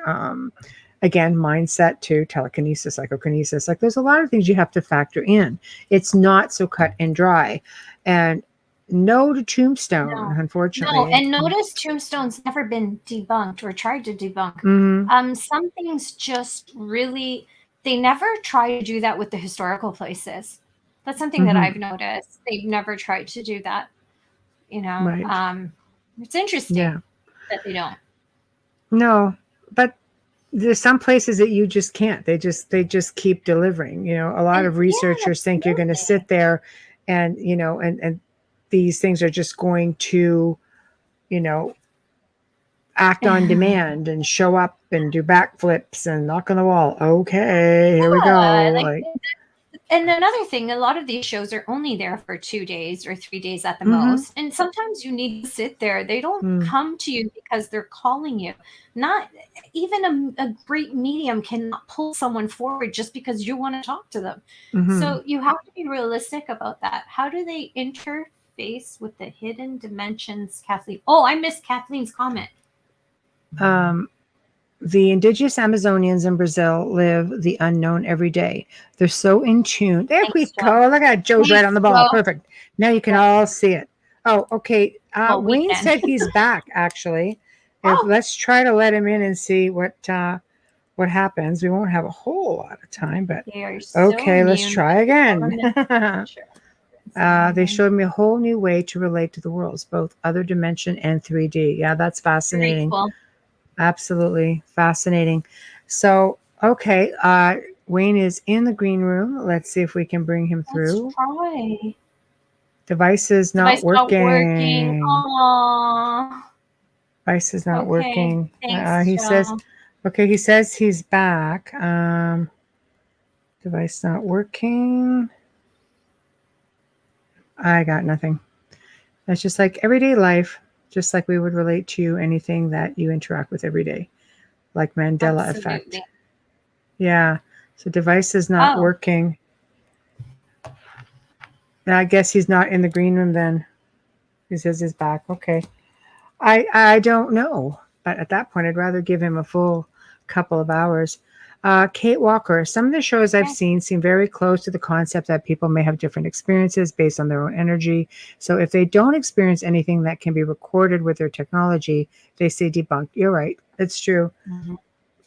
Again, mindset too, telekinesis, psychokinesis. Like, there's a lot of things you have to factor in. It's not so cut and dry. And no to Tombstone, unfortunately. No, and notice Tombstone's never been debunked or tried to debunk. Mm-hmm. Some things just really, they never try to do that with the historical places. That's something that I've noticed. They've never tried to do that. Right. It's interesting that they don't. No, but there's some places that you just can't. They just keep delivering. A lot of researchers think you're going to sit there and, and these things are just going to, act on demand and show up and do backflips and knock on the wall. Okay, here we go. And another thing, a lot of these shows are only there for 2 days or 3 days at the most. And sometimes you need to sit there. They don't come to you because they're calling you. Not even a great medium cannot pull someone forward just because you want to talk to them. So you have to be realistic about that. How do they interface with the hidden dimensions, Kathleen? Oh, I missed Kathleen's comment. The indigenous Amazonians in Brazil live the unknown every day. They're so in tune. There we go. Look at Joe's right on the ball. Perfect. Now you can all see it. Oh, okay. Wayne said he's back, actually. Let's try to let him in and see what happens. We won't have a whole lot of time, but They are so okay, let's immune try again. Sure. They showed me a whole new way to relate to the worlds, both other dimension and 3D. Yeah, that's Very fascinating. cool. Absolutely fascinating. So, okay, Wayne is in the green room. Let's see if we can bring him through. Let's try. Device is not Device not working. working. Aww. Device is not Okay. working. Thanks, He Joe. says, okay, he says he's back. Device not working. I got nothing. That's just like everyday life, just like we would relate to anything that you interact with every day, like Mandela effect. Absolutely. Yeah. So device is not working. And I guess he's not in the green room then. He says he's back. Okay. I don't know. But at that point, I'd rather give him a full couple of hours. Kate Walker, some of the shows I've seen seem very close to the concept that people may have different experiences based on their own energy. So if they don't experience anything that can be recorded with their technology, they say debunked. You're right. It's true. Mm-hmm.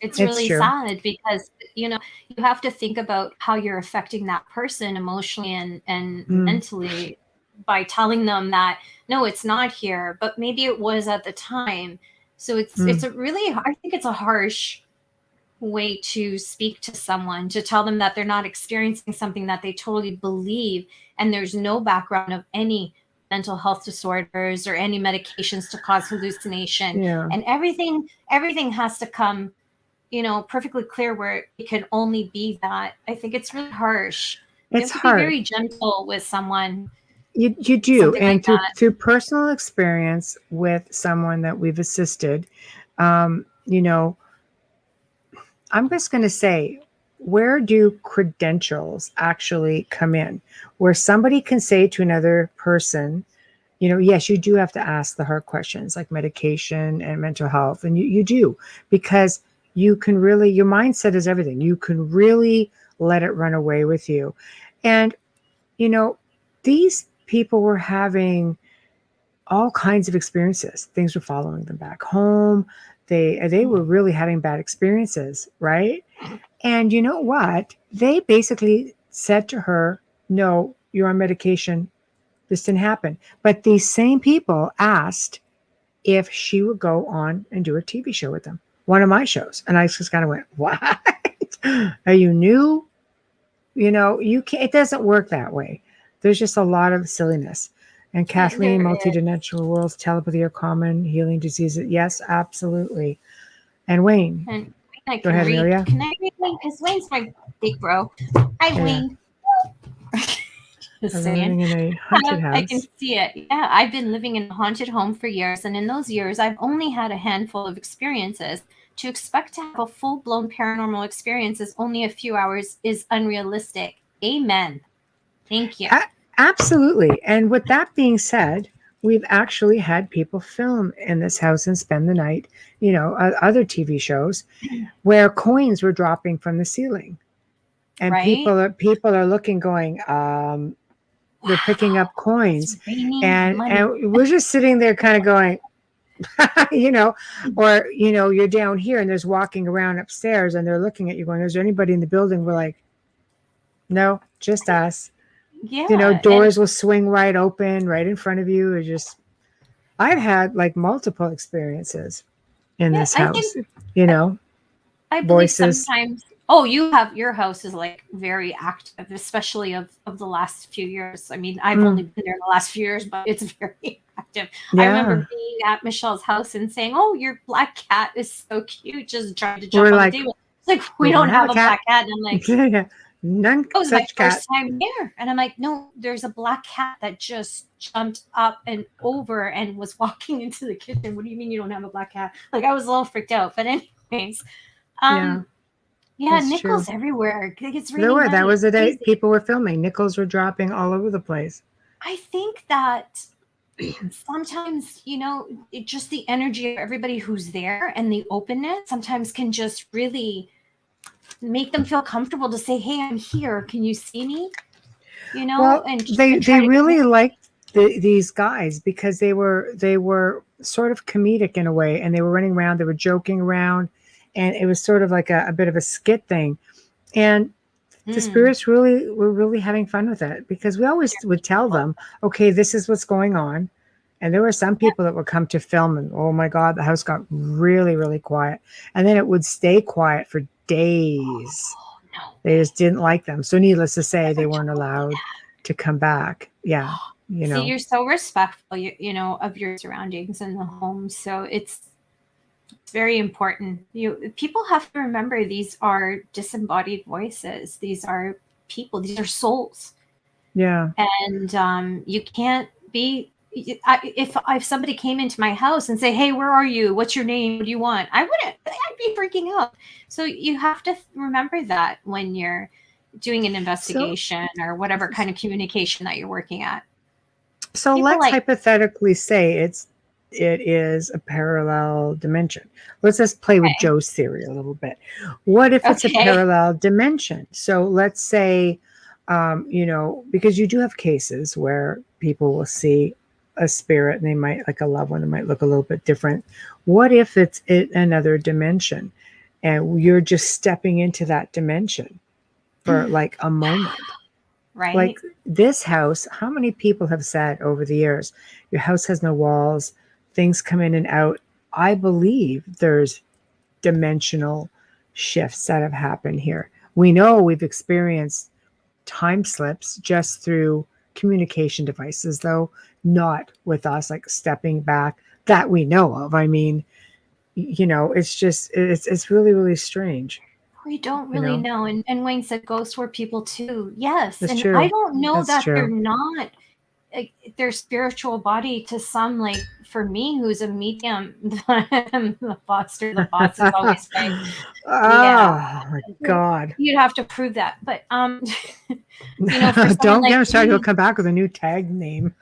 It's really true. sad because, you have to think about how you're affecting that person emotionally and mentally by telling them that, no, it's not here, but maybe it was at the time. So it's a really, I think it's a harsh way to speak to someone, to tell them that they're not experiencing something that they totally believe, and there's no background of any mental health disorders or any medications to cause hallucination. Yeah. And everything has to come, perfectly clear where it can only be that. I think it's really harsh. It's you have to hard. be very gentle with someone. You do, and like through personal experience with someone that we've assisted, I'm just going to say, where do credentials actually come in? Where somebody can say to another person, yes, you do have to ask the hard questions like medication and mental health. And you do, because you can really, your mindset is everything. You can really let it run away with you. And, these people were having all kinds of experiences. Things were following them back home. They were really having bad experiences, right? And you know what? They basically said to her, no, you're on medication. This didn't happen. But these same people asked if she would go on and do a TV show with them, one of my shows. And I just kind of went, what? Are you new? You can't, it doesn't work that way. There's just a lot of silliness. And Kathleen, multidimensional worlds, telepathy are common, healing diseases. Yes, absolutely. And Wayne. And I go ahead, Amelia. Can I read Wayne? Because Wayne's my big bro. Hi, Wayne. Just living in a haunted house. I can see it. Yeah, I've been living in a haunted home for years, and in those years, I've only had a handful of experiences. To expect to have a full-blown paranormal experience is only a few hours is unrealistic. Amen. Thank you. Absolutely. And with that being said, we've actually had people film in this house and spend the night, other TV shows where coins were dropping from the ceiling. And right? people are looking, going, they're picking up coins. And we're just sitting there kind of going, or, you're down here and there's walking around upstairs and they're looking at you going, is there anybody in the building? We're like, no, just us. Yeah. Doors will swing right open right in front of you. I've had like multiple experiences in this house, I believe voices. Sometimes, your house is like very active, especially of the last few years. I mean, I've only been there the last few years, but it's very active. Yeah. I remember being at Michelle's house and saying, "Oh, your black cat is so cute," just trying to jump on the table. It's like, we don't have a black cat. And I'm like, none it was my such cat. first time there. And I'm like, no, there's a black cat that just jumped up and over and was walking into the kitchen. What do you mean you don't have a black cat? Like, I was a little freaked out. But anyways, nickels true. Everywhere. It's really nice. That was the day people were filming. Nickels were dropping all over the place. I think that sometimes, just the energy of everybody who's there and the openness sometimes can just really make them feel comfortable to say, hey, I'm here. Can you see me? Well, and they really like these guys, because they were sort of comedic in a way, and they were running around, they were joking around, and it was sort of like a bit of a skit thing. And the spirits were really having fun with it, because we always would tell them, okay, this is what's going on. And there were some people that would come to film, and oh my God, the house got really, really quiet. And then it would stay quiet for days. They just didn't like them. So needless to say, they weren't allowed to come back. Yeah. You know. See, you're so respectful, you know, of your surroundings and the home. So it's very important. People have to remember, these are disembodied voices. These are people. These are souls. Yeah. And you can't be. If somebody came into my house and say, "Hey, where are you? What's your name? What do you want?" I'd be freaking out. So you have to remember that when you're doing an investigation or whatever kind of communication that you're working at. So let's hypothetically say it is a parallel dimension. Let's just play with Joe's theory a little bit. What if it's a parallel dimension? So let's say, you know, because you do have cases where people will see a spirit and they might, like a loved one, it might look a little bit different. What if it's in another dimension and you're just stepping into that dimension for like a moment? Right. Like this house, how many people have said over the years, your house has no walls, things come in and out. I believe there's dimensional shifts that have happened here. We know we've experienced time slips just through communication devices, though not with us, like stepping back that we know of. I mean, you know, it's just, it's really, really strange. We don't really know. And Wayne said ghosts were people too. Yes. That's and true. I don't know That's true. They're not their spiritual body to some, like for me, who's a medium, the boss is always like, oh my God. You'd have to prove that. But, you know, don't get started. He'll come back with a new tag name.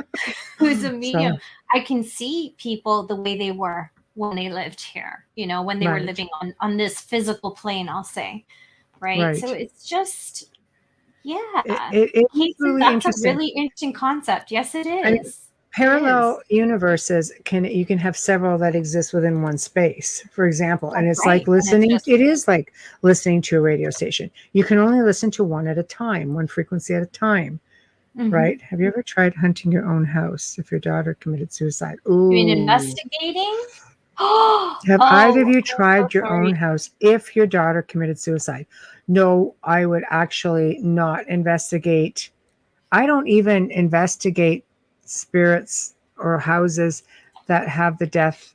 Who's a medium. So. I can see people the way they were when they lived here, you know, when they were living on this physical plane, I'll say. Right. So it's just, it's really that's interesting. A really interesting concept. Yes, it is. And parallel universes you can have several that exist within one space, for example. And it's like listening. It is like listening to a radio station. You can only listen to one at a time, one frequency at a time. Right? Have you ever tried hunting your own house if your daughter committed suicide? Ooh. You mean investigating? Have either of you tried your own house if your daughter committed suicide? No, I would actually not investigate. I don't even investigate spirits or houses that have the death.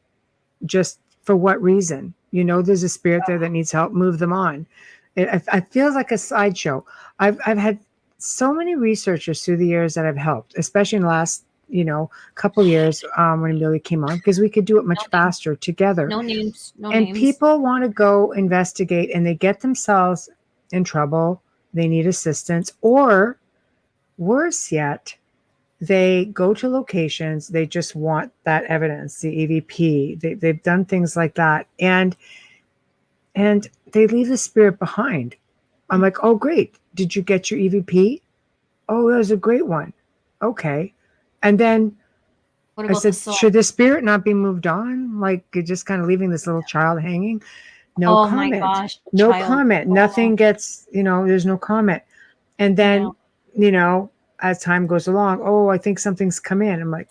Just for what reason? You know, there's a spirit there that needs help. Move them on. It feels like a sideshow. I've had so many researchers through the years that I've helped, especially in the last, you know, couple years when Amelia came on, because we could do it much faster together. No names. And people want to go investigate and they get themselves in trouble. They need assistance, or worse yet, they go to locations. They just want that evidence, the EVP. They've done things like that. And they leave the spirit behind. I'm like, oh, great. Did you get your EVP? Oh, that was a great one. Okay. And then I said, should the spirit not be moved on? Like, you're just kind of leaving this little child hanging? No comment. My gosh, no comment. Nothing gets, you know, there's no comment. And then, you know, as time goes along, oh, I think something's come in. I'm like,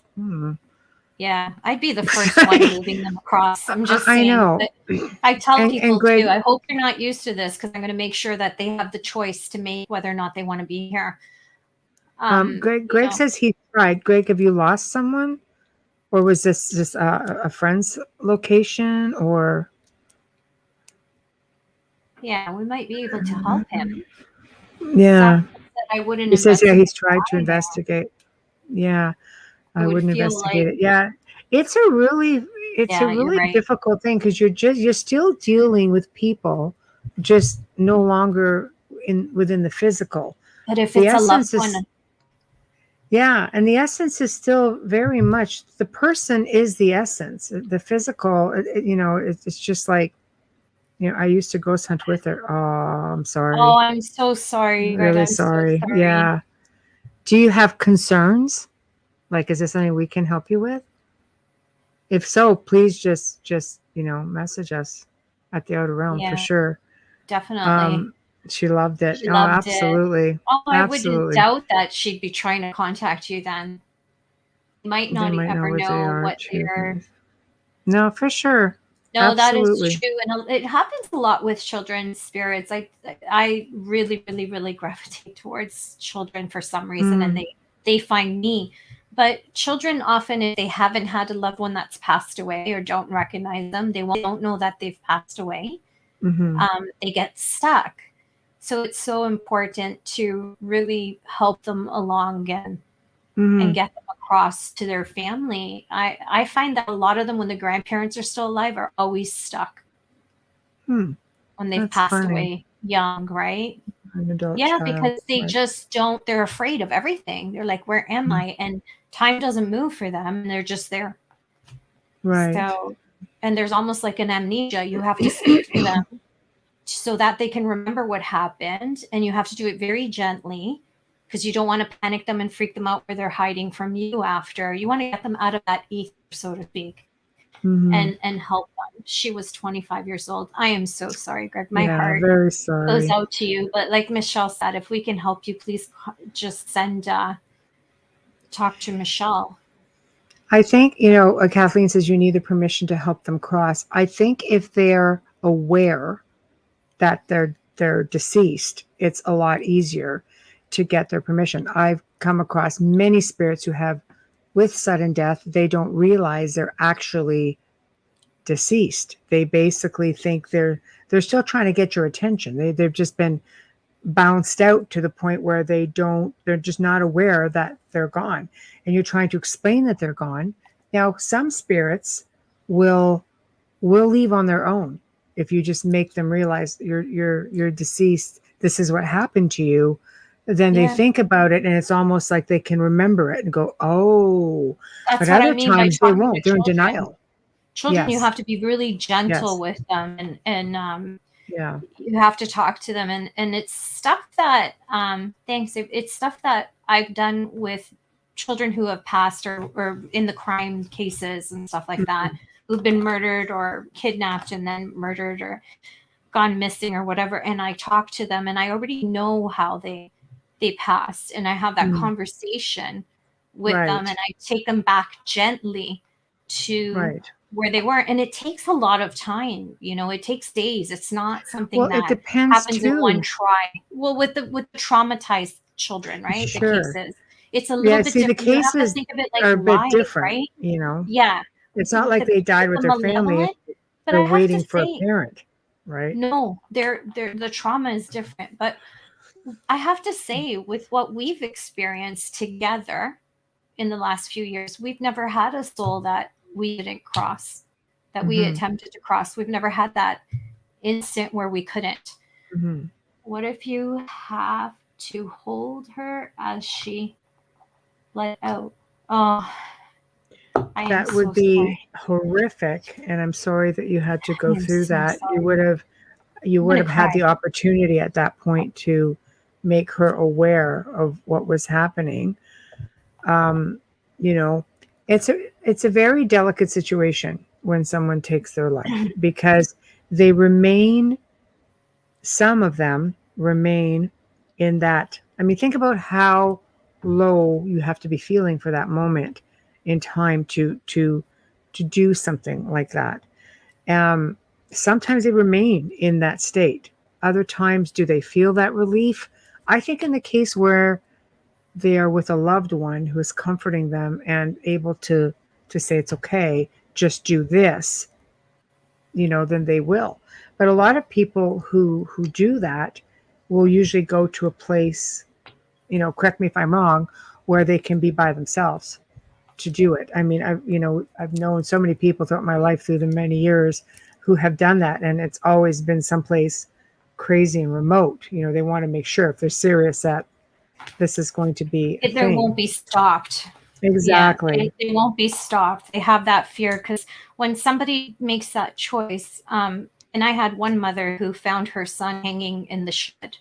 Yeah, I'd be the first one moving them across. I'm just saying. I know. I tell people Greg, too, I hope you're not used to this, because I'm going to make sure that they have the choice to make whether or not they want to be here. Greg says he tried. Greg, have you lost someone? Or was this just a friend's location? Or yeah, we might be able to help him. Yeah. I wouldn't. He says, yeah, he's tried to investigate. Yeah. I wouldn't investigate it. Yeah. It's a really difficult thing, because you're still dealing with people, just no longer within the physical. But if it's a loved one. Yeah, and the essence is still very much, the person is the essence. The physical, you know, it's just like, you know, I used to ghost hunt with her. Oh, I'm sorry. Oh, I'm so sorry. I'm really sorry. So sorry. Yeah. Do you have concerns? Like, is this something we can help you with? If so, please just message us at the Outer Realm for Yeah, sure. definitely. She loved it. She Oh, loved it. absolutely. Oh, I wouldn't Absolutely. doubt that she'd be trying to contact you then. You might They not might know ever what they know are. what they're. No, for sure. No, that is Absolutely. true, and it happens a lot with children's spirits. I really, really, really gravitate towards children for some reason, and they find me. But children often, if they haven't had a loved one that's passed away or don't recognize them, they won't know that they've passed away. They get stuck. So it's so important to really help them along and get them across to their family. I find that a lot of them, when the grandparents are still alive, are always stuck when they've passed away young, right? An adult child, because they just don't, they're afraid of everything. They're like, where am I? And time doesn't move for them, and they're just there. Right. So, and there's almost like an amnesia. You have to speak to them so that they can remember what happened, and you have to do it very gently, because you don't want to panic them and freak them out where they're hiding from you after. You want to get them out of that ether, so to speak, and help them. She was 25 years old. I am so sorry, Greg. My heart very sorry. goes out to you. But like Michelle said, if we can help you, please just send, talk to Michelle. I think, Kathleen says you need the permission to help them cross. I think if they're aware that they're deceased, it's a lot easier to get their permission. I've come across many spirits who have, with sudden death, they don't realize they're actually deceased. They basically think they're still trying to get your attention. They've just been bounced out to the point where they're just not aware that they're gone. And you're trying to explain that they're gone. Now, some spirits will leave on their own if you just make them realize you're deceased. This is what happened to you. Then they think about it, and it's almost like they can remember it and go, "Oh." That's but what other I mean times by they won't. They're in denial. Children, you have to be really gentle with them, and you have to talk to them, and it's stuff that it's stuff that I've done with children who have passed or in the crime cases and stuff like that, who've been murdered or kidnapped and then murdered or gone missing or whatever. And I talk to them, and I already know how they passed, and I have that conversation with them, and I take them back gently to where they were. And it takes a lot of time. It takes days. It's not something that it depends happens in one try. Well, with the traumatized children, right? Sure. The cases, it's a little bit different. The cases you have to think of it like are a bit life, different, right? Yeah. It's not like they died with their family. But they're waiting for a parent, right? No, the trauma is different. But I have to say, with what we've experienced together in the last few years, we've never had a soul that we didn't cross, that we attempted to cross. We've never had that instant where we couldn't. What if you have to hold her as she let out? Oh, that would be horrific, and I'm sorry that you had to go through that. You would have had the opportunity at that point to make her aware of what was happening. It's a very delicate situation when someone takes their life, because some of them remain in that. I mean, think about how low you have to be feeling for that moment in time to do something like that. Sometimes they remain in that state. Other times, do they feel that relief? I think in the case where they are with a loved one who is comforting them and able to say, it's okay, just do this, then they will. But a lot of people who do that will usually go to a place, correct me if I'm wrong, where they can be by themselves to do it. I mean, I've known so many people throughout my life through the many years who have done that, and it's always been someplace crazy and remote. They want to make sure, if they're serious, that this is going to be a there thing. won't be stopped. Exactly. They won't be stopped. They have that fear, because when somebody makes that choice, and I had one mother who found her son hanging in the shed,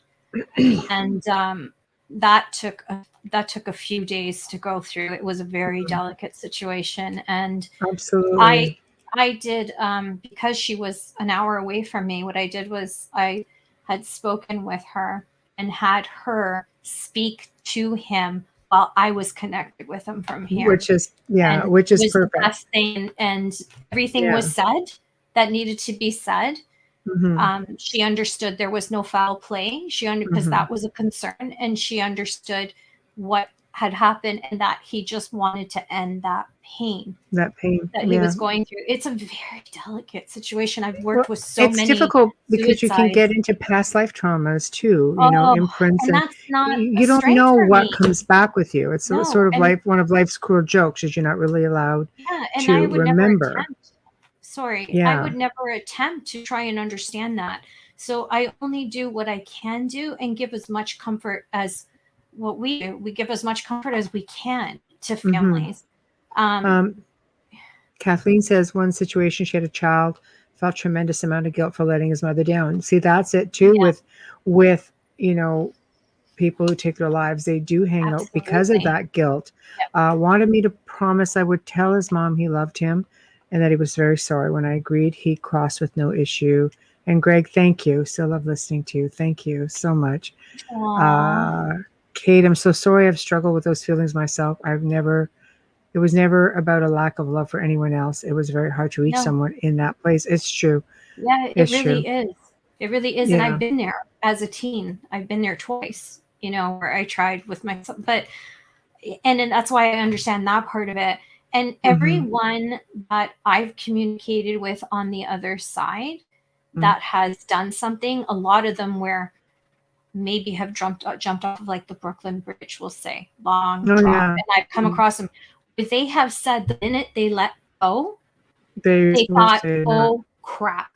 and that took a few days to go through. It was a very delicate situation, and Absolutely. I did, because she was an hour away from me, what I did was I had spoken with her and had her speak to him while I was connected with him from here. Which is And which it is was the perfect. best thing, and everything Yeah. was said that needed to be said. Mhm. She understood there was no foul play. Because Mhm. that was a concern, and she understood what had happened and that he just wanted to end that pain That pain. that he Yeah. was going through. It's a very delicate situation. I've Well, worked with so it's many difficult because you can suicides. get into past life traumas too, Oh, imprints, and and that's not a you don't strength know for what me. comes back with you. It's No, sort of and like one of life's cruel jokes is you're not really allowed yeah, and I to would never remember. attempt. Sorry, I Yeah. would never attempt to try and understand that. So I only do what I can do and give as much comfort as what we do. We give as much comfort as we can to Mhm. families. Um, Kathleen says one situation she had a child, felt tremendous amount of guilt for letting his mother down. See, that's it too Yeah. with people who take their lives. They do hang out because of Absolutely. that guilt. Yep. Wanted me to promise I would tell his mom he loved him and that he was very sorry. When I agreed, he crossed with no issue. And Greg, thank you. Still love listening to you. Thank you so much. Aw. Kate, I'm so sorry I've struggled with those feelings myself. It was never about a lack of love for anyone else. It was very hard to reach No. someone in that place. It's true. Yeah, it It's really true. is. It really is. And Yeah. I've been there as a teen. I've been there twice, where I tried with myself. And then that's why I understand that part of it. And everyone that I've communicated with on the other side that has done something, a lot of them where maybe have jumped off of like the Brooklyn Bridge, we'll say, long Oh, drop. yeah. And I've come across them. If they have said the minute they let go, They they wish thought, they had not. oh crap.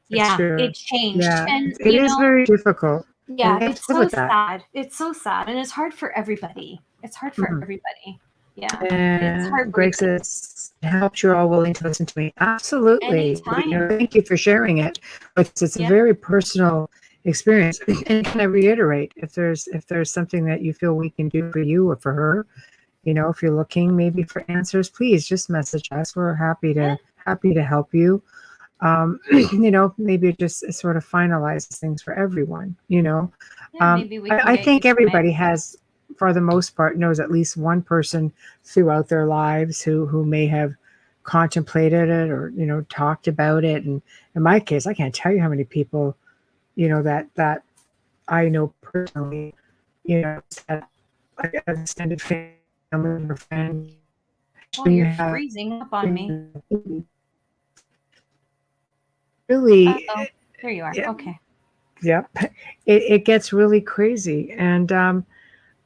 It's Yeah, true. it changed. Yeah. And It is very difficult. yeah, And they have it's to live so with that. sad. It's so sad. And it's hard for everybody. It's hard for Mhm. everybody. Yeah. It's And heartbreaking. Greg says, I hope you're all willing to listen to me. Absolutely. Anytime. Thank you for sharing it. It's a Yeah. very personal experience. And can I reiterate, if there's something that you feel we can do for you or for her, if you're looking maybe for answers, please just message us. We're happy to help you. Maybe it just sort of finalizes things for everyone. Yeah, maybe we can I get think you some everybody has, for the most part, knows at least one person throughout their lives who may have contemplated it or talked about it. And in my case, I can't tell you how many people that I know personally, that like an extended family or friend. Oh, you're freezing up on me. Really, Uh-oh. There you are. Yeah. Okay. Yep. It gets really crazy. And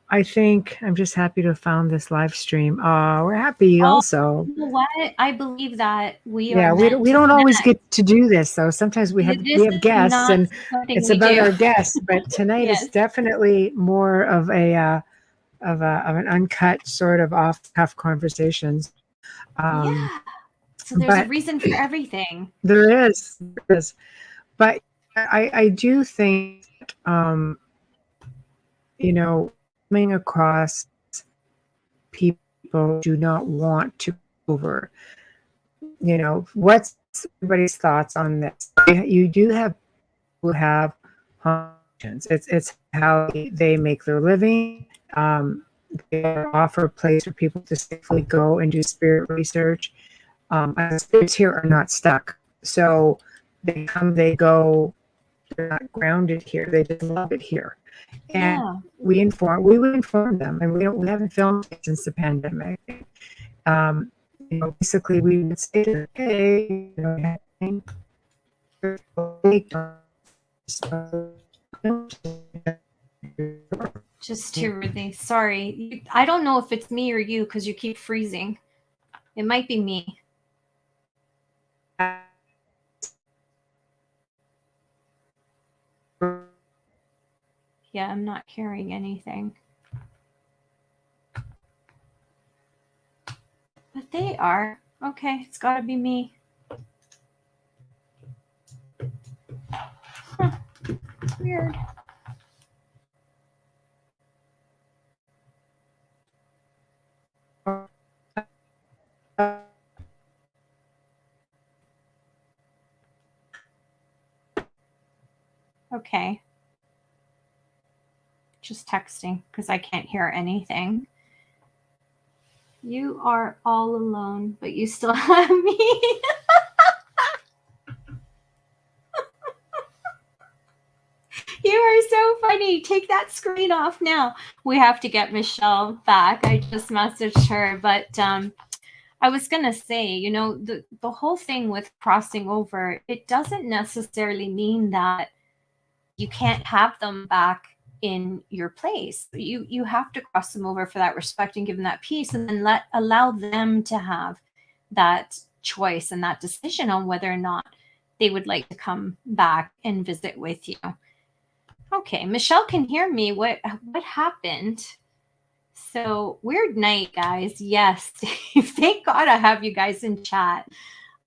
I think I'm just happy to have found this live stream. We're happy also. You know what? I believe that we Yeah, are we meant we to don't always connect. get to do this though. Sometimes we This have is guests not and something it's we about do. our guests, but tonight is Yes. definitely more of of an uncut sort of off the cuff conversations. Yeah. So there's a But reason for everything. there is. But I do think coming across people do not want to over. What's everybody's thoughts on this? You do have people who have functions. It's how they make their living. They offer a place for people to safely go and do spirit research. Spirits here are not stuck, so they come, they go. They're not grounded here. They just love it here, and Yeah. we would inform them, and we haven't filmed it since the pandemic. Basically we would say, hey, Just to release. Sorry. I don't know if it's me or you because you keep freezing. It might be me. Yeah, I'm not hearing anything. But they are. Okay, it's got to be me. Huh. Weird. Okay. Just texting because I can't hear anything. You are all alone, but you still have me. You are so funny. Take that screen off now. We have to get Michelle back. I just messaged her, but I was going to say, you know, the whole thing with crossing over, it doesn't necessarily mean that you can't have them back in your place. You have to cross them over for that respect and give them that peace, and then allow them to have that choice and that decision on whether or not they would like to come back and visit with you. Okay, Michelle can hear me. What happened? So weird night, guys. Yes, thank God I have you guys in chat.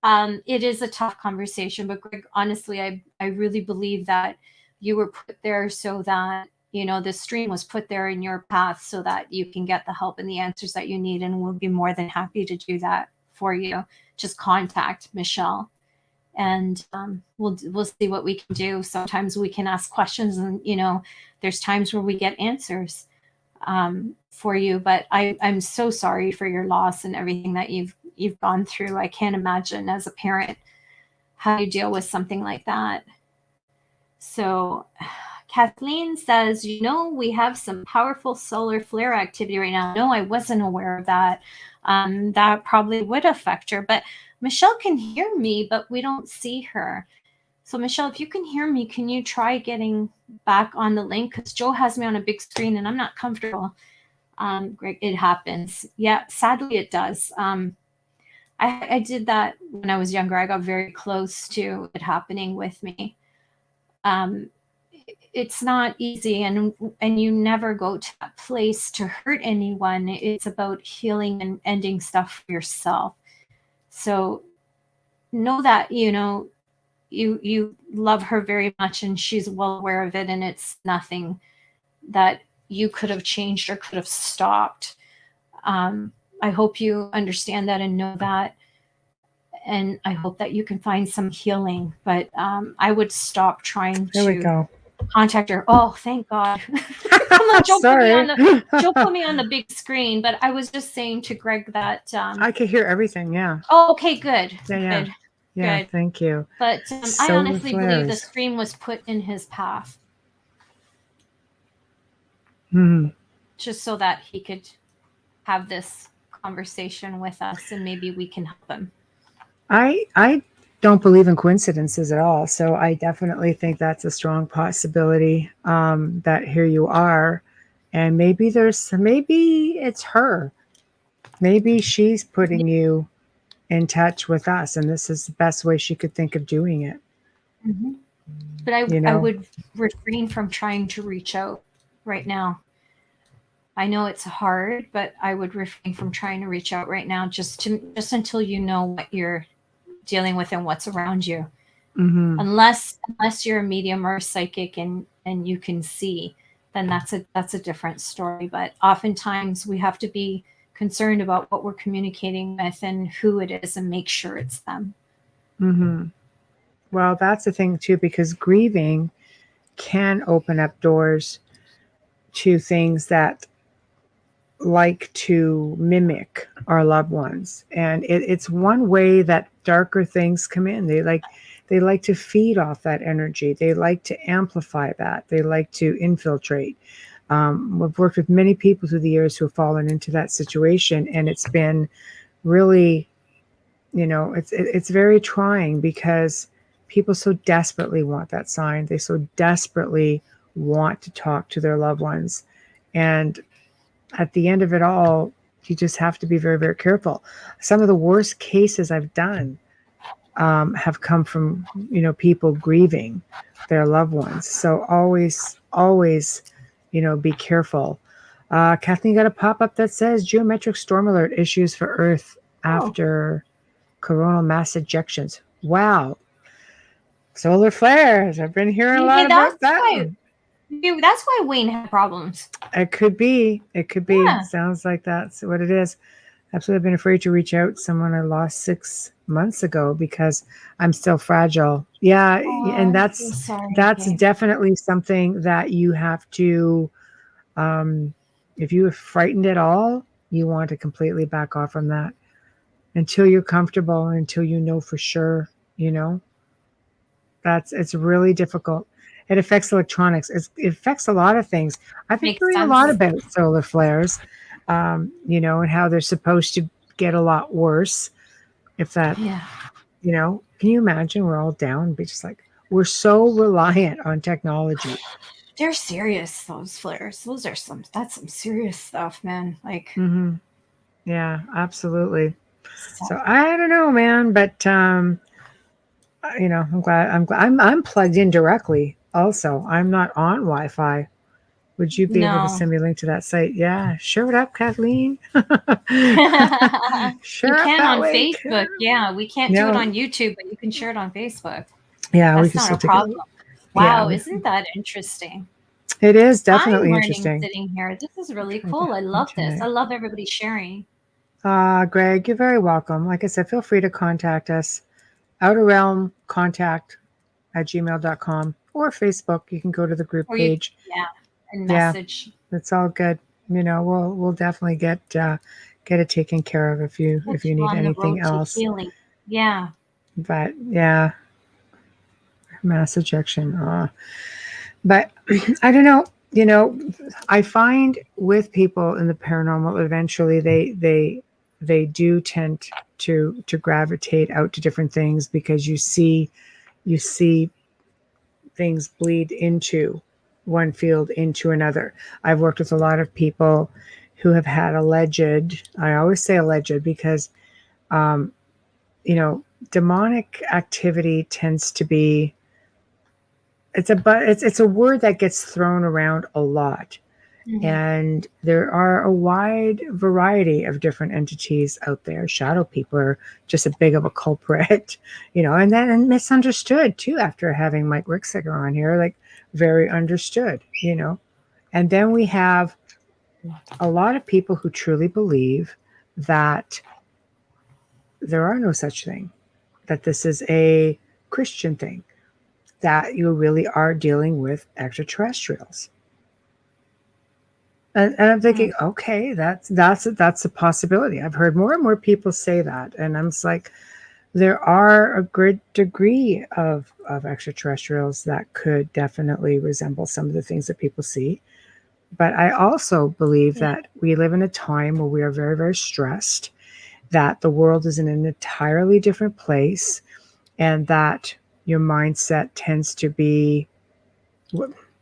It is a tough conversation, but Greg, honestly, I really believe that you were put there so that, you know, this stream was put there in your path so that you can get the help and the answers that you need, and we'll be more than happy to do that for you. Just contact Michelle, and we'll see what we can do. Sometimes we can ask questions, and you know, there's times where we get answers for you. But I'm so sorry for your loss and everything that you've gone through. I can't imagine as a parent how you deal with something like that. So Kathleen says, you know, we have some powerful solar flare activity right now. No, I wasn't aware of that. That probably would affect her. But Michelle can hear me, but we don't see her. So Michelle, if you can hear me, can you try getting back on the link? Because Joe has me on a big screen and I'm not comfortable. Greg, it happens. Yeah, sadly it does. I did that when I was younger. I got very close to it happening with me. It's not easy, and you never go to that place to hurt anyone. It's about healing and ending stuff for yourself. So know that, you know, you love her very much, and she's well aware of it, and it's nothing that you could have changed or could have stopped. I hope you understand that and know that. And I hope that you can find some healing, but I would stop trying There we to go. contact her. Oh, thank God. Joe Sorry. put me on the big screen, but I was just saying to Greg that I could hear everything. Yeah. oh, okay, good. Yeah. Good. Yeah. Good. Thank you. But I Solar honestly believe the flares. stream was put in his path Hmm. just so that he could have this conversation with us, and maybe we can help him. I don't believe in coincidences at all. So I definitely think that's a strong possibility that here you are. And maybe it's her. Maybe she's putting you in touch with us, and this is the best way she could think of doing it. Mm-hmm. But I would refrain from trying to reach out right now. I know it's hard, but I would refrain from trying to reach out right now, just until you know what you're dealing with and what's around you. Mm-hmm. Unless you're a medium or a psychic and you can see, then that's a different story. But oftentimes we have to be concerned about what we're communicating with and who it is, and make sure it's them. Mm-hmm. Well, that's the thing too, because grieving can open up doors to things that like to mimic our loved ones, and it's one way that darker things come in. They like to feed off that energy. They like to amplify that. They like to infiltrate. We've worked with many people through the years who have fallen into that situation, and it's been really, you know, it's very trying, because people so desperately want that sign. They so desperately want to talk to their loved ones, and at the end of it all, you just have to be very, very careful. Some of the worst cases I've done have come from, you know, people grieving their loved ones. So always, you know, be careful. Kathleen got a pop-up that says geometric storm alert issues for Earth after coronal mass ejections. Wow. Solar flares. I've been hearing a lot about that. That's why Wayne had problems. It could be. Yeah. Sounds like that's what it is. Absolutely. I've been afraid to reach out to someone I lost 6 months ago because I'm still fragile. Yeah, Oh, and I'm so sorry. that's Dave. definitely something that you have to if you are frightened at all, you want to completely back off from that until you're comfortable, until you know for sure, you know. It's really difficult. It affects electronics. It affects a lot of things. I've been Makes hearing a sense. lot about solar flares, you know, and how they're supposed to get a lot worse if that, Yeah. you know, can you imagine we're all down, be just like, we're so reliant on technology. They're serious, those flares. That's some serious stuff, man. Like, Mm-hmm. Yeah, absolutely. So I don't know, man, but you know, I'm plugged in directly. Also, I'm not on Wi-Fi. Would you be able to no. send me a link to that site? Yeah, share it up, Kathleen. You Share up can that on link. Facebook. Yeah, we can't do it No. on YouTube, but you can share it on Facebook. Yeah, we That's can not still a take it. problem. Wow, Yeah, isn't that interesting? it is I'm definitely learning interesting. sitting here. This is really Trying cool. to I love this. internet. I love everybody sharing. Greg, you're very welcome. Like I said, feel free to contact us. Outer Realm Contact at gmail.com or Facebook. You can go to the group Or you, page. and Yeah. message. It's all good. You know, we'll definitely get it taken care of if you Put need on the anything road to else. healing. Yeah. But yeah, mass ejection. But I don't know. You know, I find with people in the paranormal, eventually they do tend to gravitate out to different things because you see things bleed into one field into another. I've worked with a lot of people who have had alleged, I always say alleged because, you know, demonic activity tends to be, it's a word that gets thrown around a lot. Mhm. And there are a wide variety of different entities out there. Shadow people are just as big of a culprit, you know, and misunderstood too after having Mike Rixiger on here, like very understood, you know. And then we have a lot of people who truly believe that there are no such thing, that this is a Christian thing, that you really are dealing with extraterrestrials. And I'm thinking, okay, that's a possibility. I've heard more and more people say that, and I'm just like, there are a good degree of extraterrestrials that could definitely resemble some of the things that people see. But I also believe that we live in a time where we are very, very stressed, that the world is in an entirely different place, and that your mindset tends to be,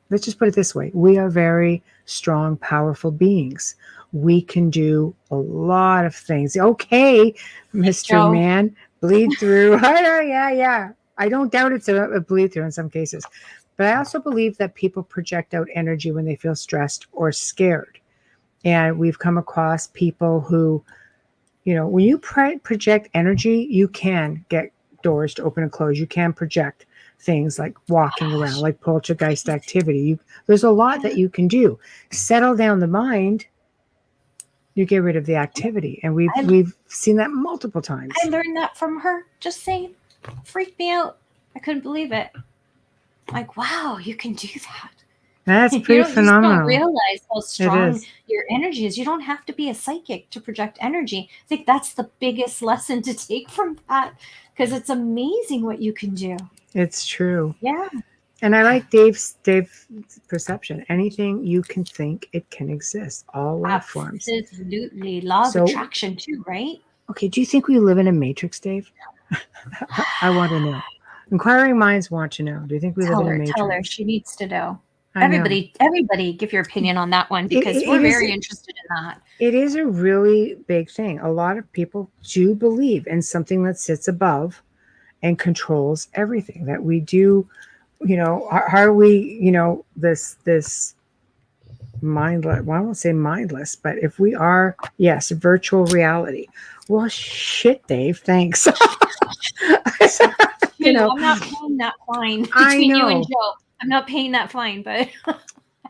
let's just put it this way, we are very strong, powerful beings. We can do a lot of things. Okay, Mr. Man, bleed through. Yeah. I don't doubt it's a bleed through in some cases. But I also believe that people project out energy when they feel stressed or scared. And we've come across people who, you know, when you project energy, you can get doors to open and close. You can project things like walking around, like poltergeist activity. There's a lot that you can do. Settle down the mind, you get rid of the activity, and we've seen that multiple times. I learned that from her. Just saying, freaked me out. I couldn't believe it. Like, wow, you can do that. That's pretty phenomenal. You don't realize how strong your energy is. You don't have to be a psychic to project energy. I think that's the biggest lesson to take from that, because it's amazing what you can do. It's true. Yeah. And I like Dave's perception. Anything you can think, it can exist. All life forms. Absolutely. Law of attraction too, right? Okay. Do you think we live in a matrix, Dave? I want to know. Inquiring minds want to know. Do you think we live in a matrix? Tell her. She needs to know. Everybody, give your opinion on that one, because we're very interested in that. It is a really big thing. A lot of people do believe in something that sits above and controls everything, that we do, you know, are we, you know, this mindless, well, I won't say mindless, but if we are, yes, virtual reality. Well, shit, Dave, thanks. You know, I'm not paying that fine between you and Joe. I'm not paying that fine, but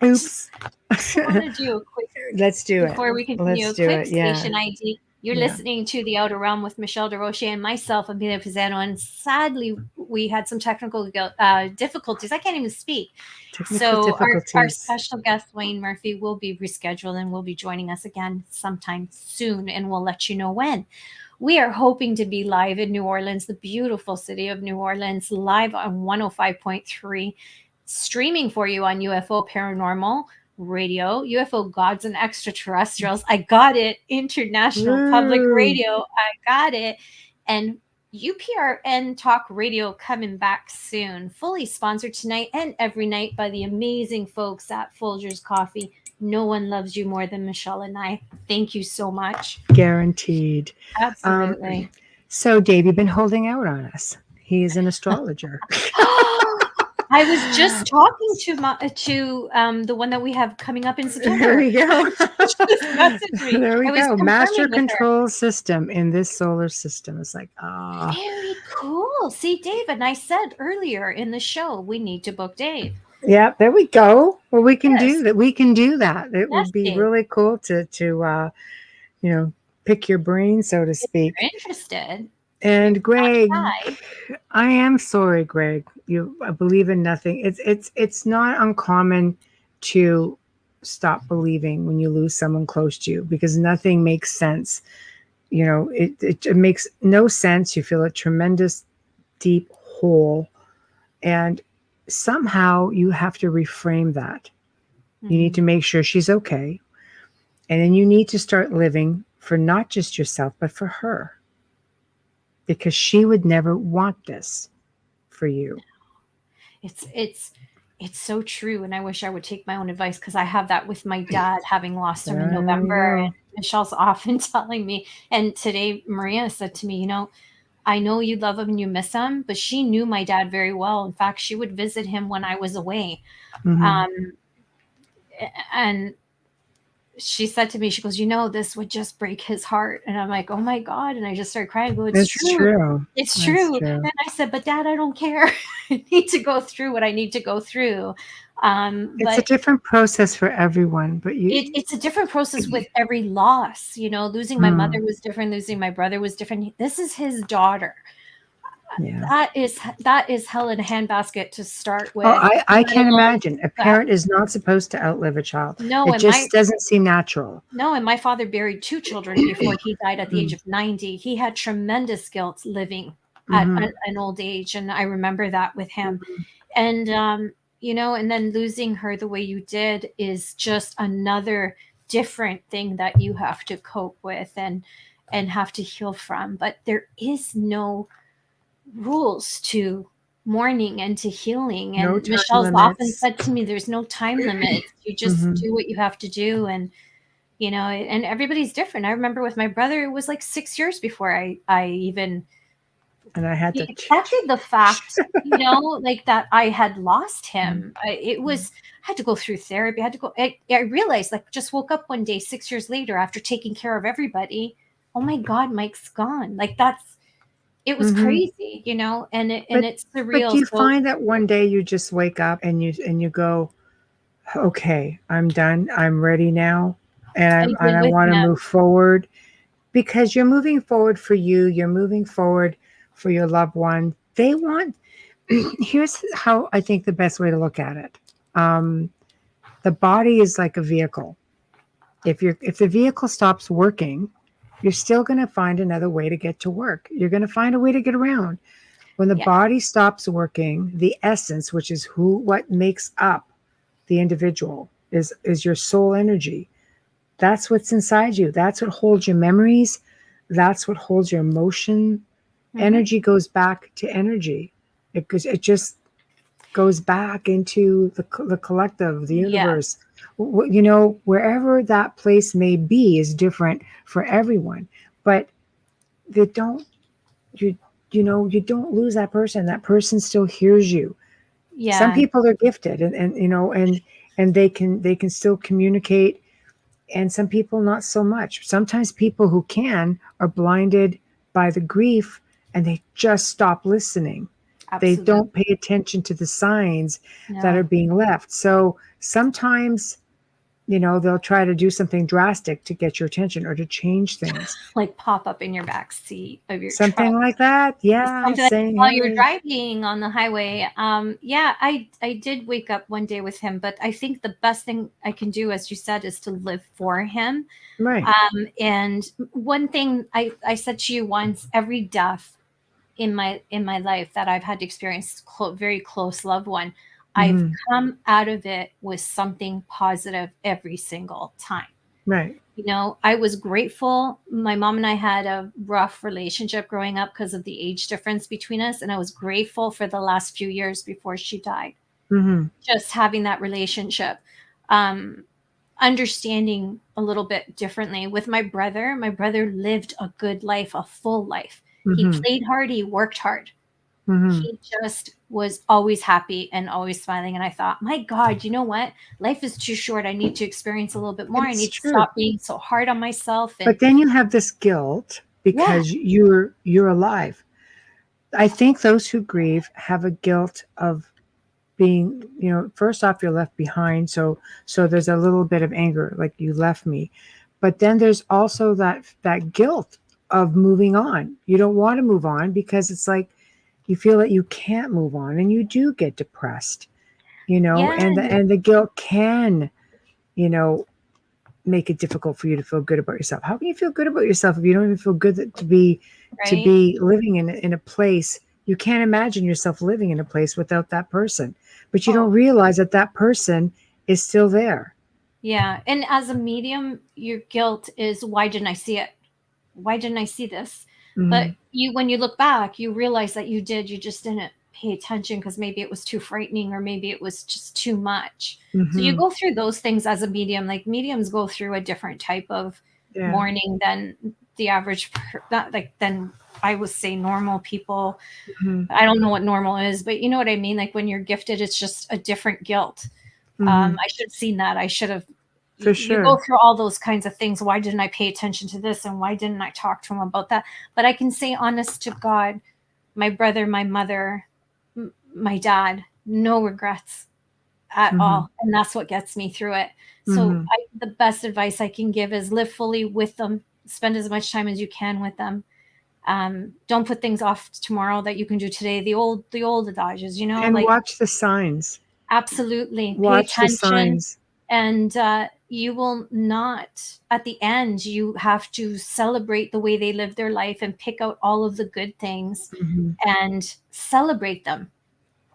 oops. I want to do a quick. Let's do it. Before we continue, quick station ID. You're listening to The Outer Realm with Michelle Desrochers and myself, Amelia Pisano. And sadly, we had some technical difficulties. I can't even speak. Technical So our difficulties. special guest, Wayne Murphy, will be rescheduled and will be joining us again sometime soon, and we'll let you know when. We are hoping to be live in New Orleans, the beautiful city of New Orleans, live on 105.3, streaming for you on UFO Paranormal Radio, UFO Gods and Extraterrestrials. I got it. International Public Woo. Radio. I got it. And UPRN Talk Radio coming back soon. Fully sponsored tonight and every night by the amazing folks at Folgers Coffee. No one loves you more than Michelle and I. Thank you so much. Guaranteed. Absolutely. So Dave, you've been holding out on us. He is an astrologer. I was just talking to the one that we have coming up in September. There we go. Just messaged me. There we I was go. confirming Master with her. control system in this solar system. It's like, Very cool. See, Dave, and I said earlier in the show, we need to book Dave. yeah, there we go. Well, we can do Yes. that. We can do that. It Yes, would be Dave. really cool to pick your brain, so to speak. If you're interested. And Greg, Hi. I am sorry, Greg. I believe in nothing. It's not uncommon to stop believing when you lose someone close to you, because nothing makes sense. It makes no sense. You feel a tremendous deep hole, and somehow you have to reframe that. You need to make sure she's okay, and then you need to start living for not just yourself but for her, because she would never want this for you. It's so true, and I wish I would take my own advice, because I have that with my dad, having lost him in There you November. go. And Michelle's often telling me, and today Maria said to me, I know you love him and you miss him, but she knew my dad very well. In fact, she would visit him when I was away. Mhm. And she said to me, she goes, this would just break his heart. And I'm like, oh my God. And I just started crying. I go, it's true. It's That's true. true. And I said, but Dad, I don't care. I need to go through what I need to go through. It's a different process for everyone, but it's a different process with every loss. Losing my mother was different. Losing my brother was different. This is his daughter. yeah. That is hell in a handbasket to start with. Oh, I can't imagine. A parent is not supposed to outlive a child. No, it and just doesn't seem natural. No, and my father buried 2 children before he died at the age of 90. He had tremendous guilt living at an old age, and I remember that with him. And and then losing her the way you did is just another different thing that you have to cope with and have to heal from. But there is no rules to mourning and to healing. And Michelle's often said to me, there's no time limit. You just do what you have to do. And, and everybody's different. I remember with my brother, it was like 6 years before I even... And I had to accepted the fact, that I had lost him. I had to go through therapy. I realized, just woke up one day 6 years later after taking care of everybody. Oh my God, Mike's gone. It was crazy, and it's surreal. But do you find that one day you just wake up and you go, okay, I'm done. I'm ready now. And I want to move forward, because you're moving forward for you. You're moving forward for your loved one. Here's how I think the best way to look at it. The body is like a vehicle. If the vehicle stops working, you're still going to find another way to get to work. You're going to find a way to get around. When the body stops working, the essence, which is what makes up the individual, is your soul energy. That's what's inside you. That's what holds your memories. That's what holds your emotion. Energy goes back to energy. It just goes back into the collective, the universe. Wherever that place may be is different for everyone. But you don't lose that person. That person still hears you. Yeah. Some people are gifted and they can still communicate, and some people not so much. Sometimes people who can are blinded by the grief, and they just stop listening. Absolutely. They don't pay attention to the signs that are being left. So sometimes they'll try to do something drastic to get your attention or to change things. Like pop up in your back seat of your Something truck. like that. Yeah. Something like Saying, while you're hey. driving on the highway. I did wake up one day with him, but I think the best thing I can do, as you said, is to live for him. Right. And one thing I said to you once, every death in my life that I've had to experience, very close loved one, I've come out of it with something positive every single time. Right. I was grateful. My mom and I had a rough relationship growing up because of the age difference between us. And I was grateful for the last few years before she died. Just having that relationship, understanding a little bit differently. With my brother lived a good life, a full life. He played hard. He worked hard. He just was always happy and always smiling. And I thought, my God, you know what? Life is too short. I need to experience a little bit more. I need to stop being so hard on myself. But then you have this guilt because you're alive. I think those who grieve have a guilt of being, first off, you're left behind. So there's a little bit of anger, like you left me. But then there's also that guilt of moving on. You don't want to move on because it's like, you feel that you can't move on, and you do get depressed, and the guilt can, make it difficult for you to feel good about yourself. How can you feel good about yourself if you don't even feel good to be living in a place? You can't imagine yourself living in a place without that person, but you don't realize that person is still there. Yeah. And as a medium, your guilt is, why didn't I see it? Why didn't I see this? But when you look back, you realize that you just didn't pay attention because maybe it was too frightening or maybe it was just too much. So you go through those things as a medium. Like mediums go through a different type of mourning than the average, than I would say normal people. I don't know what normal is, but you know what I mean? Like when you're gifted, it's just a different guilt. I should have seen that. I should have. You go through all those kinds of things. Why didn't I pay attention to this? And why didn't I talk to him about that? But I can say, honest to God, my brother, my mother, my dad, no regrets at all. And that's what gets me through it. So the best advice I can give is live fully with them. Spend as much time as you can with them. Don't put things off tomorrow that you can do today. The old adages, And watch the signs. Absolutely. Watch Pay attention. The signs. And you will not, at the end, you have to celebrate the way they live their life and pick out all of the good things and celebrate them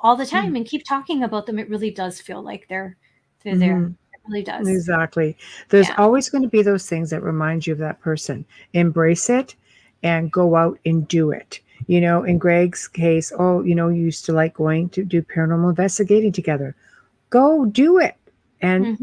all the time and keep talking about them. It really does feel like they're there. It really does. Exactly. There's always going to be those things that remind you of that person. Embrace it and go out and do it. In Greg's case, you used to like going to do paranormal investigating together. Go do it. And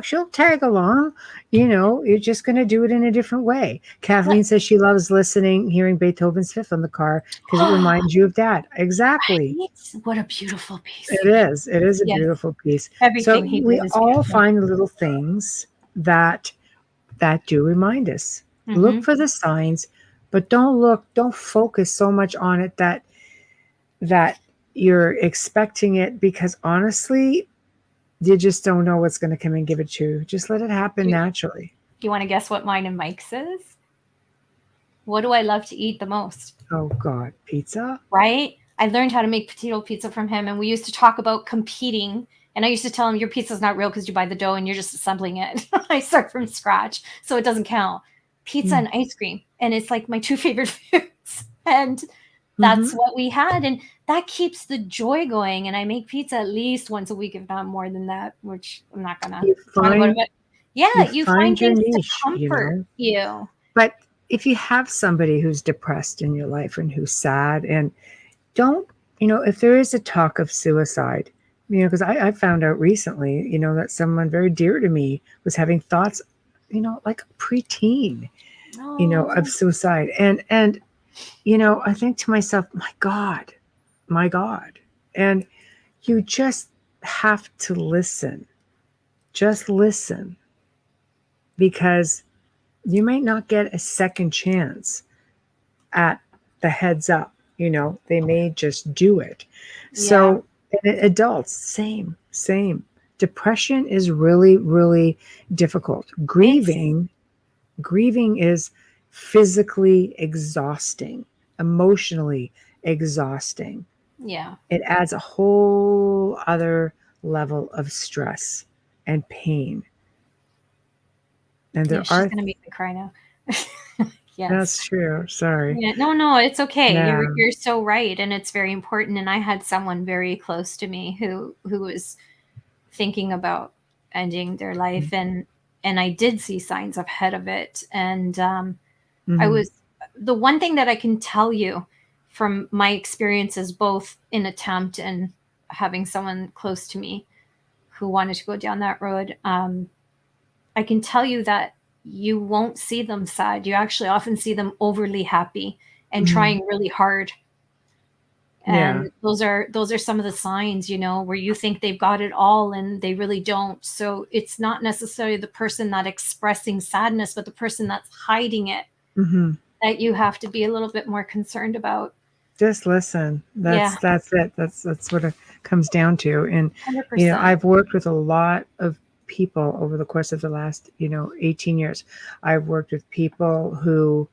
she'll tag along, you're just going to do it in a different way. Kathleen says she loves hearing Beethoven's Fifth on the car because it reminds you of Dad. Exactly. Right? What a beautiful piece. It is. It is a beautiful piece. Everything so we all find little things that do remind us. Look for the signs, but don't focus so much on it that you're expecting it, because honestly, you just don't know what's going to come and give it to you. Just let it happen naturally. Do you want to guess what mine and Mike's is? What do I love to eat the most? Oh, God. Pizza? Right? I learned how to make potato pizza from him, and we used to talk about competing. And I used to tell him, your pizza's not real because you buy the dough and you're just assembling it. I start from scratch, so it doesn't count. Pizza and ice cream. And it's like my two favorite foods. And that's what we had. And that keeps the joy going. And I make pizza at least once a week, if not more than that, which I'm not going to talk about it. But you find things niche, to comfort you. But if you have somebody who's depressed in your life and who's sad, and don't, if there is a talk of suicide, because I found out recently, that someone very dear to me was having thoughts, like preteen, of suicide. And I think to myself, my God. And you just have to listen. Just listen. Because you might not get a second chance at the heads up. They may just do it. So adults, same. depression is really, really difficult. Grieving is physically exhausting, emotionally exhausting. Yeah. It adds a whole other level of stress and pain. And Yeah, there she's are gonna make me cry now. Yes. That's true. Sorry. Yeah, no, it's okay. Yeah. You're so right, and it's very important. And I had someone very close to me who was thinking about ending their life, and I did see signs ahead of it. And I was the one thing that I can tell you from my experiences, both in attempt and having someone close to me who wanted to go down that road. I can tell you that you won't see them sad. You actually often see them overly happy and trying really hard. And those are some of the signs, where you think they've got it all and they really don't. So it's not necessarily the person not expressing sadness, but the person that's hiding it that you have to be a little bit more concerned about. Just listen. That's it. That's what it comes down to. And 100%. I've worked with a lot of people over the course of the last 18 years. I've worked with people who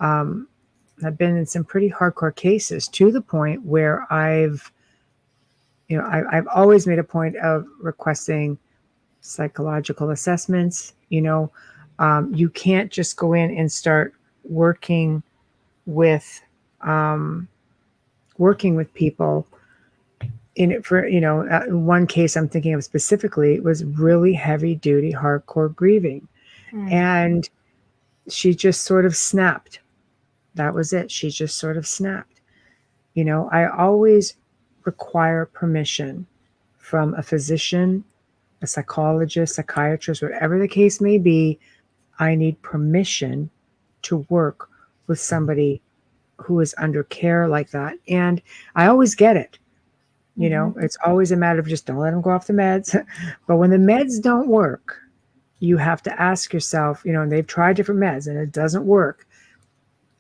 have been in some pretty hardcore cases, to the point where I've always made a point of requesting psychological assessments. You can't just go in and start working with people in it for, one case I'm thinking of specifically was really heavy duty, hardcore grieving. And she just sort of snapped. That was it. She just sort of snapped. I always require permission from a physician, a psychologist, psychiatrist, whatever the case may be. I need permission to work with somebody who is under care like that. And I always get it. It's always a matter of just don't let them go off the meds. But when the meds don't work, you have to ask yourself, and they've tried different meds and it doesn't work.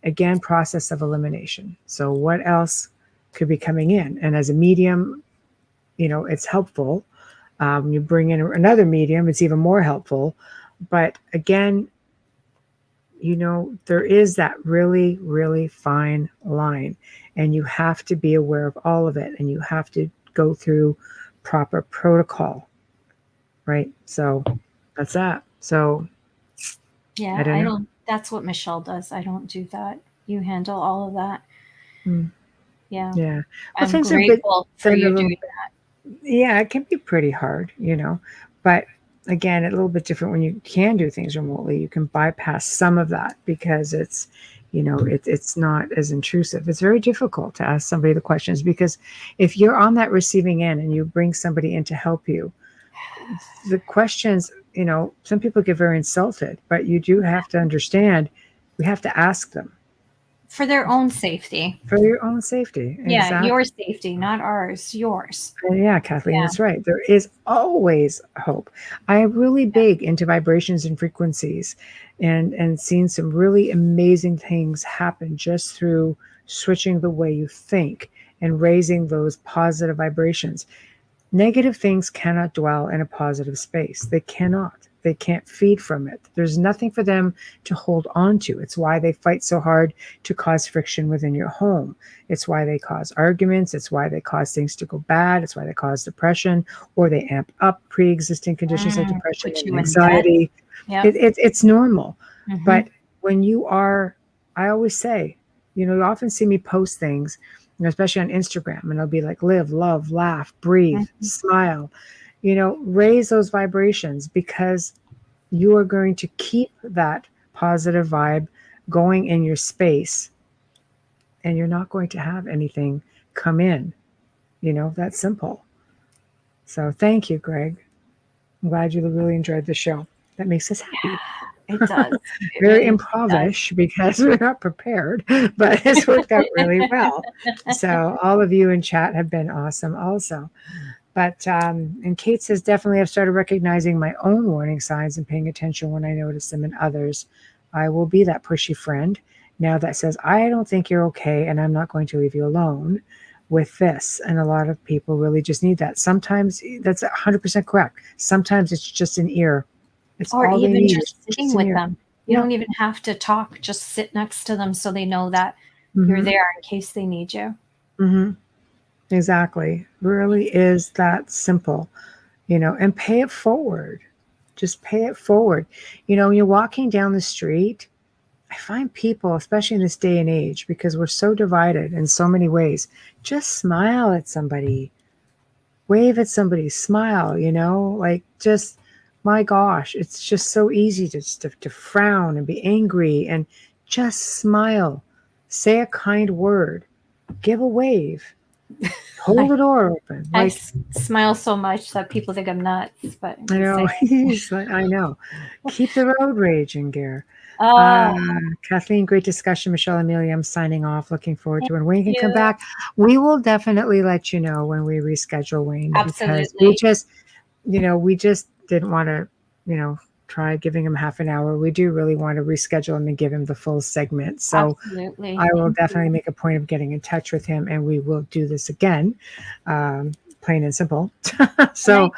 Again, process of elimination. So what else could be coming in? And as a medium, it's helpful. You bring in another medium, it's even more helpful. But again, there is that really, really fine line, and you have to be aware of all of it, and you have to go through proper protocol, right? So that's that. So yeah, I don't that's what Michelle does. I don't do that. You handle all of that. Yeah. Well, I'm things grateful for been you a little- doing that. Yeah, it can be pretty hard, but again, a little bit different when you can do things remotely. You can bypass some of that because it's, it's not as intrusive. It's very difficult to ask somebody the questions, because if you're on that receiving end and you bring somebody in to help you, the questions, some people get very insulted, but you do have to understand, we have to ask them. For their own safety. For your own safety. Yeah, Exactly. your safety, not ours, yours. Yeah, Kathleen, that's right. There is always hope. I am really big into vibrations and frequencies, and seen some really amazing things happen just through switching the way you think and raising those positive vibrations. Negative things cannot dwell in a positive space. They cannot. They can't feed from it. There's nothing for them to hold on to. It's why they fight so hard to cause friction within your home. It's why they cause arguments. It's why they cause things to go bad. It's why they cause depression, or they amp up pre-existing conditions like depression and anxiety. It's normal. But when you are, I always say, you often see me post things, especially on Instagram, and I'll be like, live, love, laugh, breathe, smile. Raise those vibrations, because you are going to keep that positive vibe going in your space, and you're not going to have anything come in. That's simple. So thank you, Greg. I'm glad you really enjoyed the show. That makes us happy. Yeah, it does. Very improvish because we're not prepared, but it's worked out really well. So all of you in chat have been awesome also. But, and Kate says, definitely I've started recognizing my own warning signs and paying attention when I notice them in others. I will be that pushy friend now that says, I don't think you're okay and I'm not going to leave you alone. with this. And a lot of people really just need that. Sometimes that's 100% correct. Sometimes it's just an ear. It's Or all they even need just is sitting an with ear. them. You Yeah. don't even have to talk. Just sit next to them so they know that Mhm. you're there in case they need you. Mm-hmm. Exactly. Really is that simple, and pay it forward. Just pay it forward. When you're walking down the street, I find people, especially in this day and age, because we're so divided in so many ways, just smile at somebody, wave at somebody, smile, like just, my gosh, it's just so easy to frown and be angry, and just smile, say a kind word, give a wave, hold the door open. I Like, smile so much that people think I'm nuts. But I know, say, I know. Keep the road raging, Gare. oh, Kathleen, great discussion. Michelle, Amelia, I'm signing off. Looking forward to when Wayne can you. come back. We will definitely let you know when we reschedule Wayne, because Absolutely. we just didn't want to, try giving him half an hour. We do really want to reschedule him and give him the full segment. So Absolutely. I will Thank definitely you. make a point of getting in touch with him, and we will do this again, plain and simple. So.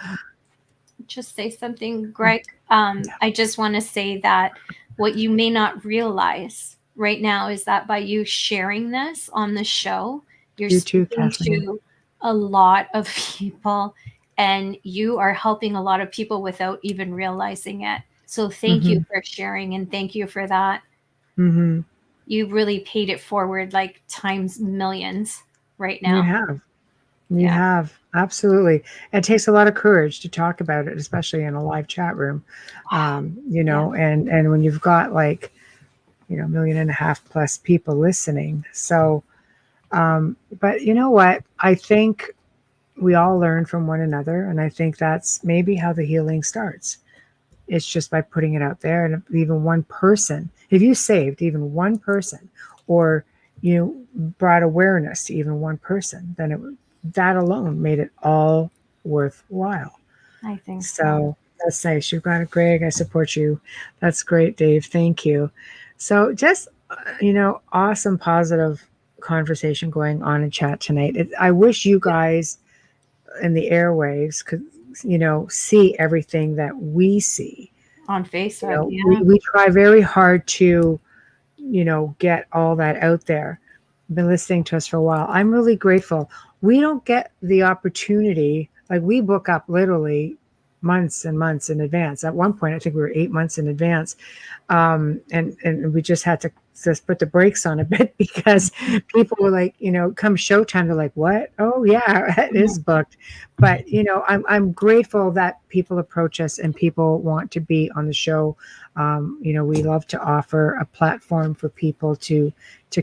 Just say something, Greg. I just want to say that what you may not realize right now is that by you sharing this on the show, you're You too, speaking Kathleen. to a lot of people, and you are helping a lot of people without even realizing it. So thank you for sharing, and thank you for that. Mm-hmm. You really paid it forward like times millions right now. You have, absolutely. It takes a lot of courage to talk about it, especially in a live chat room. And when you've got like, 1.5 million plus people listening. So, but you know what? I think we all learn from one another. And I think that's maybe how the healing starts. It's just by putting it out there. And if even one person, if you saved even one person, or you brought awareness to even one person, then that alone made it all worthwhile. I think So that's nice. You've got it, Greg. I support you. That's great, Dave. Thank you. So just, awesome, positive conversation going on in chat tonight. I wish you guys in the airwaves could, see everything that we see on Facebook. we try very hard to, get all that out there. Been listening to us for a while. I'm really grateful. We don't get the opportunity, like we book up literally months and months in advance. At one point, I think we were 8 months in advance. And we just had to just put the brakes on a bit, because people were like, come showtime, they're like, what? Oh yeah, it is booked. But I'm grateful that people approach us and people want to be on the show. We love to offer a platform for people to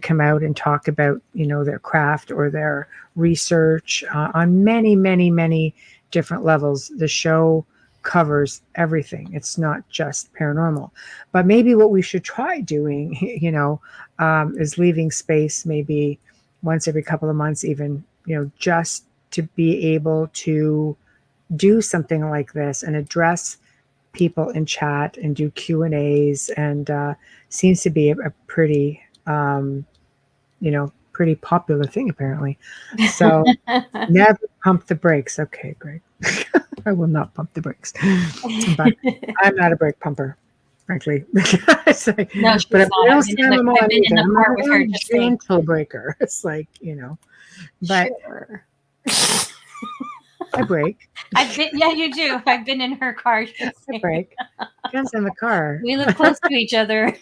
come out and talk about, their craft or their research on many, many, many different levels. The show covers everything. It's not just paranormal. But maybe what we should try doing, is leaving space maybe once every couple of months, even, just to be able to do something like this and address people in chat and do Q&As, and seems to be a pretty, pretty popular thing apparently. So never pump the brakes. Okay, Greg. I will not pump the brakes. But I'm not a brake pumper, frankly. No, she's but not. I've been in the car with her. a Just saying. gentle breaker. It's like, but Sure. I brake. You do. I've been in her car. I brake. Depends on the car. We live close to each other.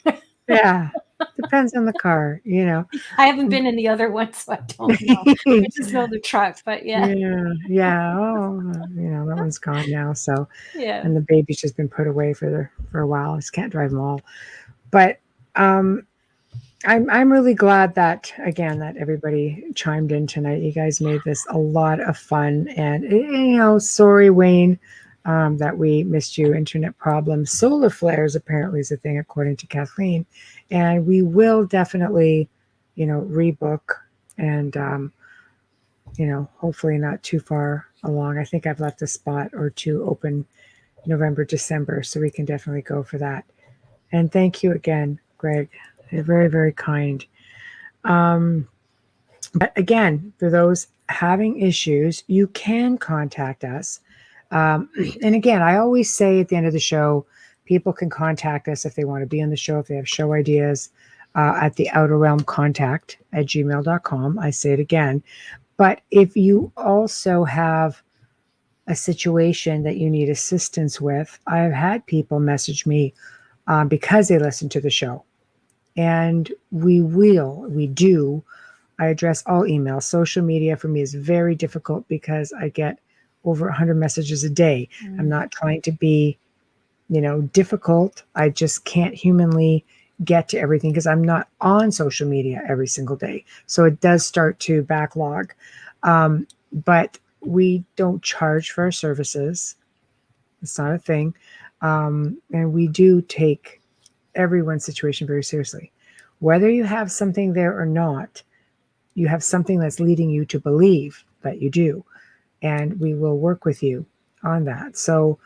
Yeah. Depends on the car, I haven't been in the other one, so I don't know. I just know the truck, but yeah. Oh, that one's gone now. So, Yeah. and the baby's just been put away for a while. I just can't drive them all. But I'm really glad that everybody chimed in tonight. You guys made this a lot of fun, and sorry, Wayne, that we missed you. Internet problems, solar flares apparently is a thing according to Kathleen, and we will definitely, rebook, and hopefully not too far along. I think I've left a spot or two open November, December, so we can definitely go for that. And thank you again, Greg. You're very, very kind. But again, for those having issues, you can contact us. And again, I always say at the end of the show, people can contact us if they want to be on the show, if they have show ideas, at the outer realm contact at gmail.com. I say it again. But if you also have a situation that you need assistance with, I've had people message me because they listen to the show. And we do. I address all emails. Social media for me is very difficult because I get over 100 messages a day. I'm not trying to be, difficult. I just can't humanly get to everything because I'm not on social media every single day. So it does start to backlog. But we don't charge for our services. It's not a thing. And we do take everyone's situation very seriously. Whether you have something there or not, you have something that's leading you to believe that you do. And we will work with you on that. So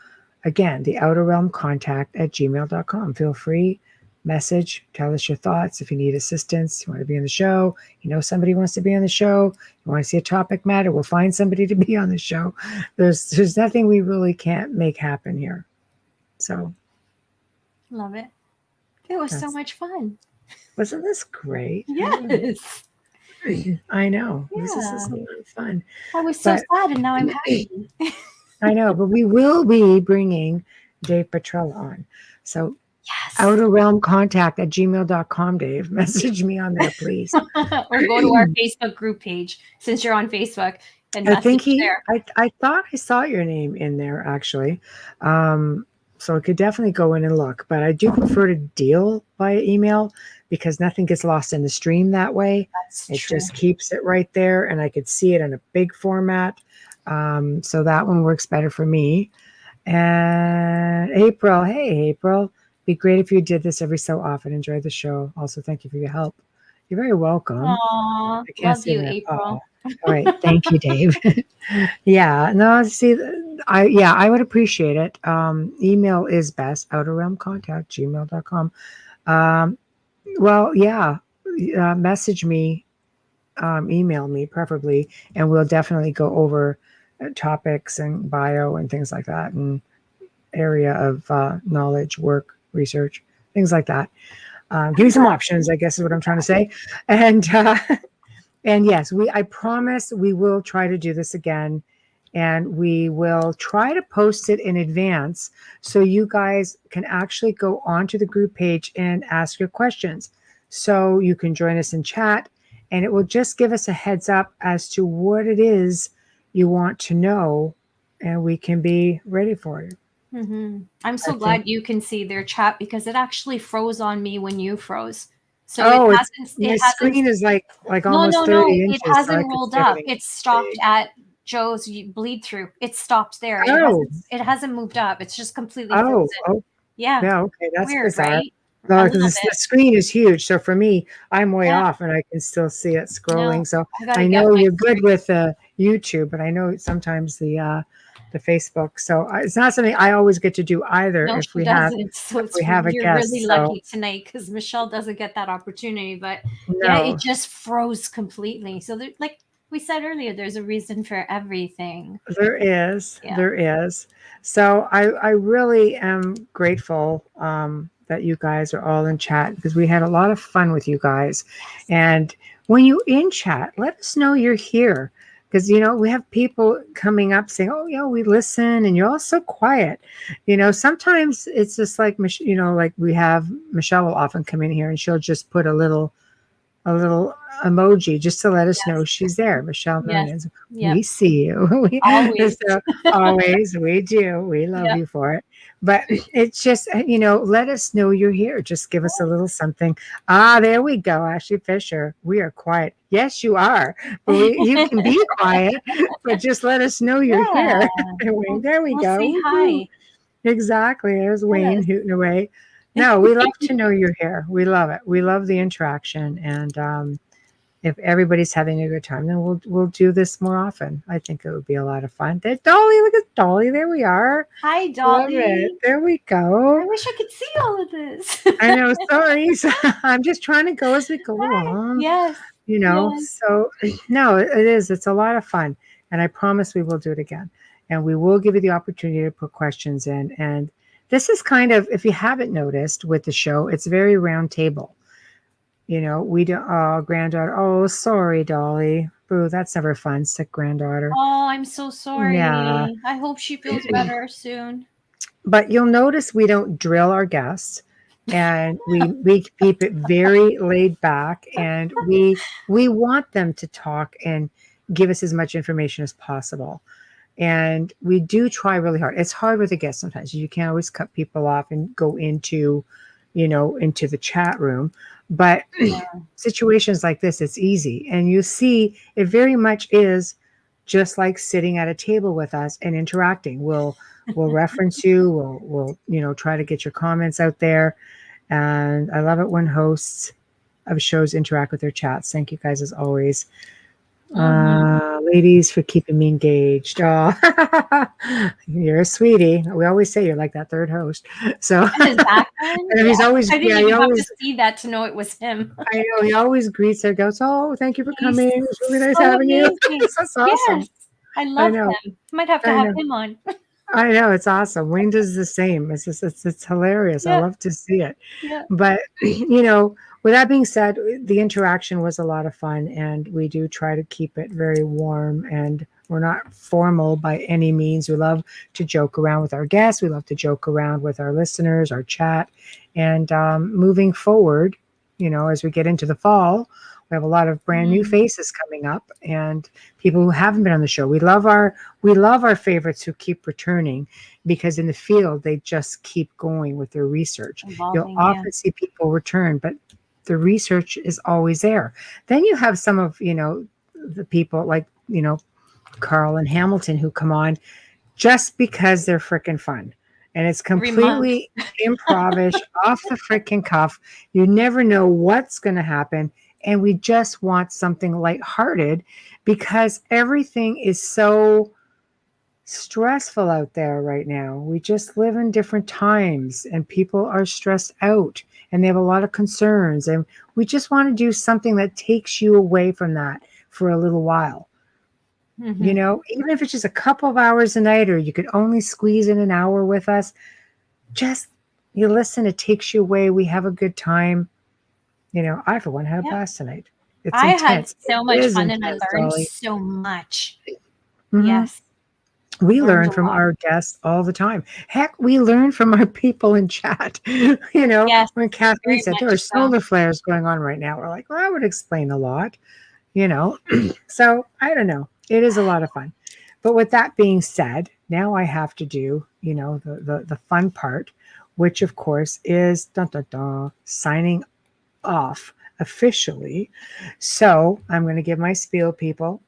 again, the outer realm contact at gmail.com. Feel free, message, tell us your thoughts. If you need assistance, you want to be on the show, somebody wants to be on the show, you want to see a topic matter, we'll find somebody to be on the show. There's nothing we really can't make happen here. So love it. It was so much fun. Wasn't this great? Yes. I know. Yeah. This is a lot of fun. I was so sad and now I'm happy. I know, but we will be bringing Dave Petrella on. So Yes. outer realm contact at gmail.com, Dave. Message me on there, please. Or go to our Facebook group page since you're on Facebook and I think there. I thought I saw your name in there actually. So I could definitely go in and look, but I do prefer to deal via email because nothing gets lost in the stream that way. That's It true. just keeps it right there and I could see it in a big format. So that one works better for me. And April, hey, April. Be great if you did this every so often. Enjoy the show. Also, thank you for your help. You're very welcome. Aww, I can't love say you, that. April. All right. Thank you, Dave. Yeah. No, see, I would appreciate it. Email is best, outerrealmcontact, gmail.com. Well, yeah. Message me, email me preferably, and we'll definitely go over topics and bio and things like that and area of knowledge, work, research, things like that. Give me some options, I guess is what I'm trying to say. And yes, I promise we will try to do this again, and we will try to post it in advance so you guys can actually go onto the group page and ask your questions. So you can join us in chat, and it will just give us a heads up as to what it is you want to know, and we can be ready for you. Mm-hmm. I'm so glad you can see their chat because it actually froze on me when you froze. So it hasn't. My screen is like almost 30 inches. It hasn't rolled up. It's stopped at Joe's bleed through. It's stopped there. It hasn't moved up. It's just completely frozen. Yeah. Okay, that's weird, bizarre. right? No, because the screen is huge. So for me, I'm way off and I can still see it scrolling. No, so I know you're good with YouTube, but I know sometimes the Facebook. So it's not something I always get to do either. No, if we have a guest. You're really lucky tonight because Michelle doesn't get that opportunity. But yeah, it just froze completely. So like we said earlier, there's a reason for everything. There is. Yeah. There is. So I really am grateful that you guys are all in chat because we had a lot of fun with you guys. And when you're in chat, let us know you're here. Because, we have people coming up saying, oh, yeah, we listen and you're all so quiet. Sometimes it's just like, like we have Michelle will often come in here and she'll just put a little emoji just to let us know she's there. Michelle Millions. We see you. Always. Always. We do. We love you for it. But it's just, let us know you're here. Just give us a little something. There we go. Ashley Fisher. We are quiet. Yes, you are. But you can be quiet, but just let us know you're here. There we go. Say hi. Exactly. There's Wayne hooting away. No, we love to know you're here. We love it. We love the interaction. And if everybody's having a good time, then we'll do this more often. I think it would be a lot of fun. There's Dolly. Look at Dolly. There we are. Hi, Dolly. There we go. I wish I could see all of this. I know. Sorry. I'm just trying to go as we go along. Yes. You know, Yes. so no, it is. It's a lot of fun. And I promise we will do it again. And we will give you the opportunity to put questions in. And this is kind of, if you haven't noticed with the show, it's very round table. You know, we don't, oh, granddaughter, oh, sorry, Dolly. Boo, that's never fun. Sick granddaughter. Oh, I'm so sorry. Yeah. I hope she feels better soon. But you'll notice we don't drill our guests, and we keep it very laid back, and we want them to talk and give us as much information as possible. And we do try really hard. It's hard with the guests sometimes. You can't always cut people off and go into, into the chat room. But situations like this, it's easy. And you see, it very much is just like sitting at a table with us and interacting. We'll reference you. We'll try to get your comments out there. And I love it when hosts of shows interact with their chats. Thank you guys as always. Ladies, for keeping me engaged. Oh, you're a sweetie. We always say you're like that third host. So and he's always, I didn't he even have always, to see that to know it was him. I know he always greets her, goes, "Oh, thank you for He's coming. It was really nice so having you." amazing. That's awesome. Yes, I love know. him. Might have to I have know. him on. I know, it's awesome. Wayne does the same. It's just it's hilarious. I Yeah. love to see it. Yeah. But with that being said, the interaction was a lot of fun, and we do try to keep it very warm, and we're not formal by any means. We love to joke around with our guests. We love to joke around with our listeners, our chat. And moving forward, as we get into the fall, we have a lot of brand new faces coming up and people who haven't been on the show. We love our favorites who keep returning, because in the field they just keep going with their research. You'll often see people return, but the research is always there. Then you have some of the people like Carl and Hamilton who come on just because they're freaking fun. And it's completely improvish, off the freaking cuff. You never know what's going to happen. And we just want something lighthearted because everything is so stressful out there right now. We just live in different times and people are stressed out and they have a lot of concerns. And we just want to do something that takes you away from that for a little while. Even if it's just a couple of hours a night, or you could only squeeze in an hour with us, just you listen, it takes you away. We have a good time. I, for one, had a blast tonight. I intense. had so much fun intense, and I learned Dolly. so much. Mhm. Yes. We Learned learn a from lot. our guests all the time. Heck, we learn from our people in chat. Yes, when Kathleen very said there much are so. solar flares going on right now, we're like, well, that would explain a lot. So I don't know. It is a lot of fun. But with that being said, now I have to do, the fun part, which of course is signing off officially. So I'm going to give my spiel, people.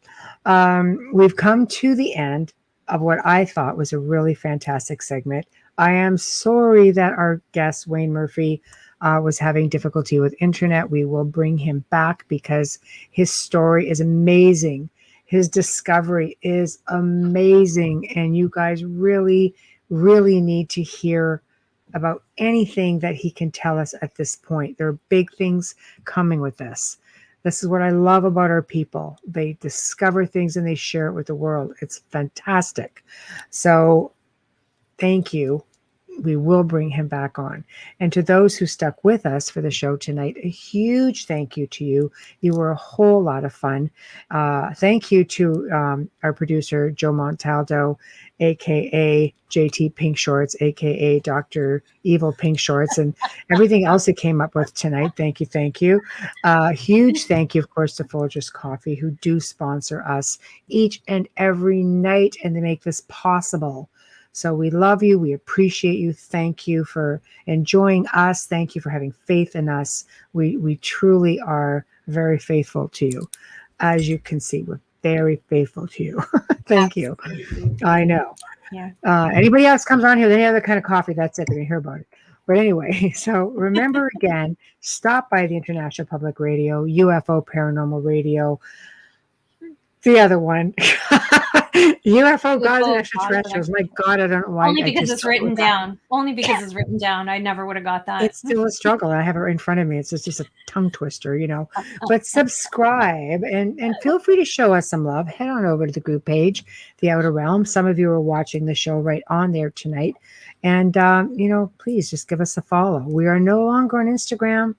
We've come to the end of what I thought was a really fantastic segment. I am sorry that our guest, Wayne Murphy, was having difficulty with internet. We will bring him back because his story is amazing. His discovery is amazing. And you guys really, really need to hear about anything that he can tell us at this point. There are big things coming with this. This is what I love about our people. They discover things and they share it with the world. It's fantastic. So thank you. We will bring him back on. And to those who stuck with us for the show tonight, a huge thank you to you. You were a whole lot of fun. Thank you to our producer, Joe Montaldo, a.k.a. JT Pink Shorts, a.k.a. Dr. Evil Pink Shorts, and everything else he came up with tonight. Thank you. Thank you. Huge thank you, of course, to Folgers Coffee, who do sponsor us each and every night, and they make this possible. So we love you. We appreciate you. Thank you for enjoying us. Thank you for having faith in us. We truly are very faithful to you. As you can see, we're very faithful to you. Thank you. I know. Yeah. Anybody else comes on here with any other kind of coffee, that's it. They're going to hear about it. But anyway, so remember again, stop by the International Public Radio, UFO Paranormal Radio, the other one. UFO gods and UFO extraterrestrials. My God, I don't know why. Only I because just it's struggle written with that. down. Only because it's written down. I never would have got that. It's still a struggle. I have it in front of me. It's just a tongue twister, you know. But subscribe and feel free to show us some love. Head on over to the group page, The Outer Realm. Some of you are watching the show right on there tonight. And, you know, please just give us a follow. We are no longer on Instagram.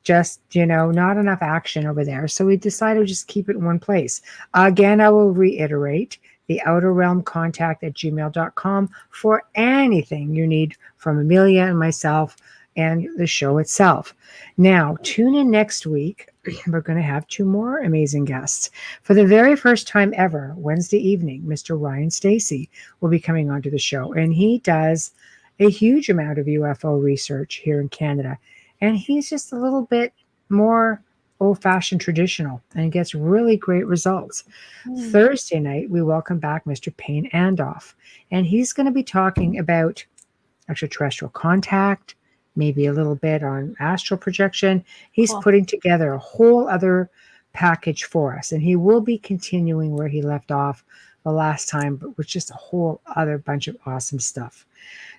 Just, you know, not enough action over there. So we decided to just keep it in one place. Again, I will reiterate the Outer Realm contact at gmail.com for anything you need from Amelia and myself and the show itself. Now, tune in next week. We're going to have 2 more amazing guests. For the very first time ever, Wednesday evening, Mr. Ryan Stacy will be coming onto the show. And he does a huge amount of UFO research here in Canada. And he's just a little bit more old-fashioned traditional and gets really great results. Thursday night, we welcome back Mr. Payne Andoff. And he's going to be talking about extraterrestrial contact, maybe a little bit on astral projection. He's putting together a whole other package for us. And he will be continuing where he left off the last time, but with just a whole other bunch of awesome stuff.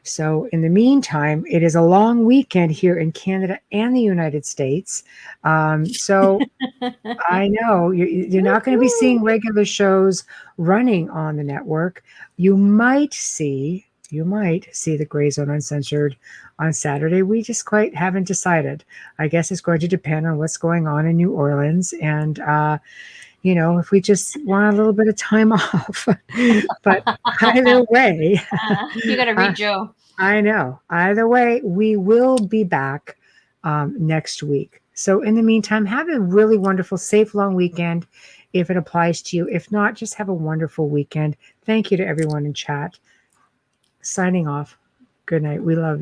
So in the meantime, it is a long weekend here in Canada and the United States. So I know you're not going to be seeing regular shows running on the network. You might see the Gray Zone Uncensored on Saturday. We just quite haven't decided. I guess it's going to depend on what's going on in New Orleans and, you know, if we just want a little bit of time off. But either way. You got to read Joe. I know. Either way, we will be back next week. So in the meantime, have a really wonderful, safe, long weekend if it applies to you. If not, just have a wonderful weekend. Thank you to everyone in chat. Signing off. Good night. We love you.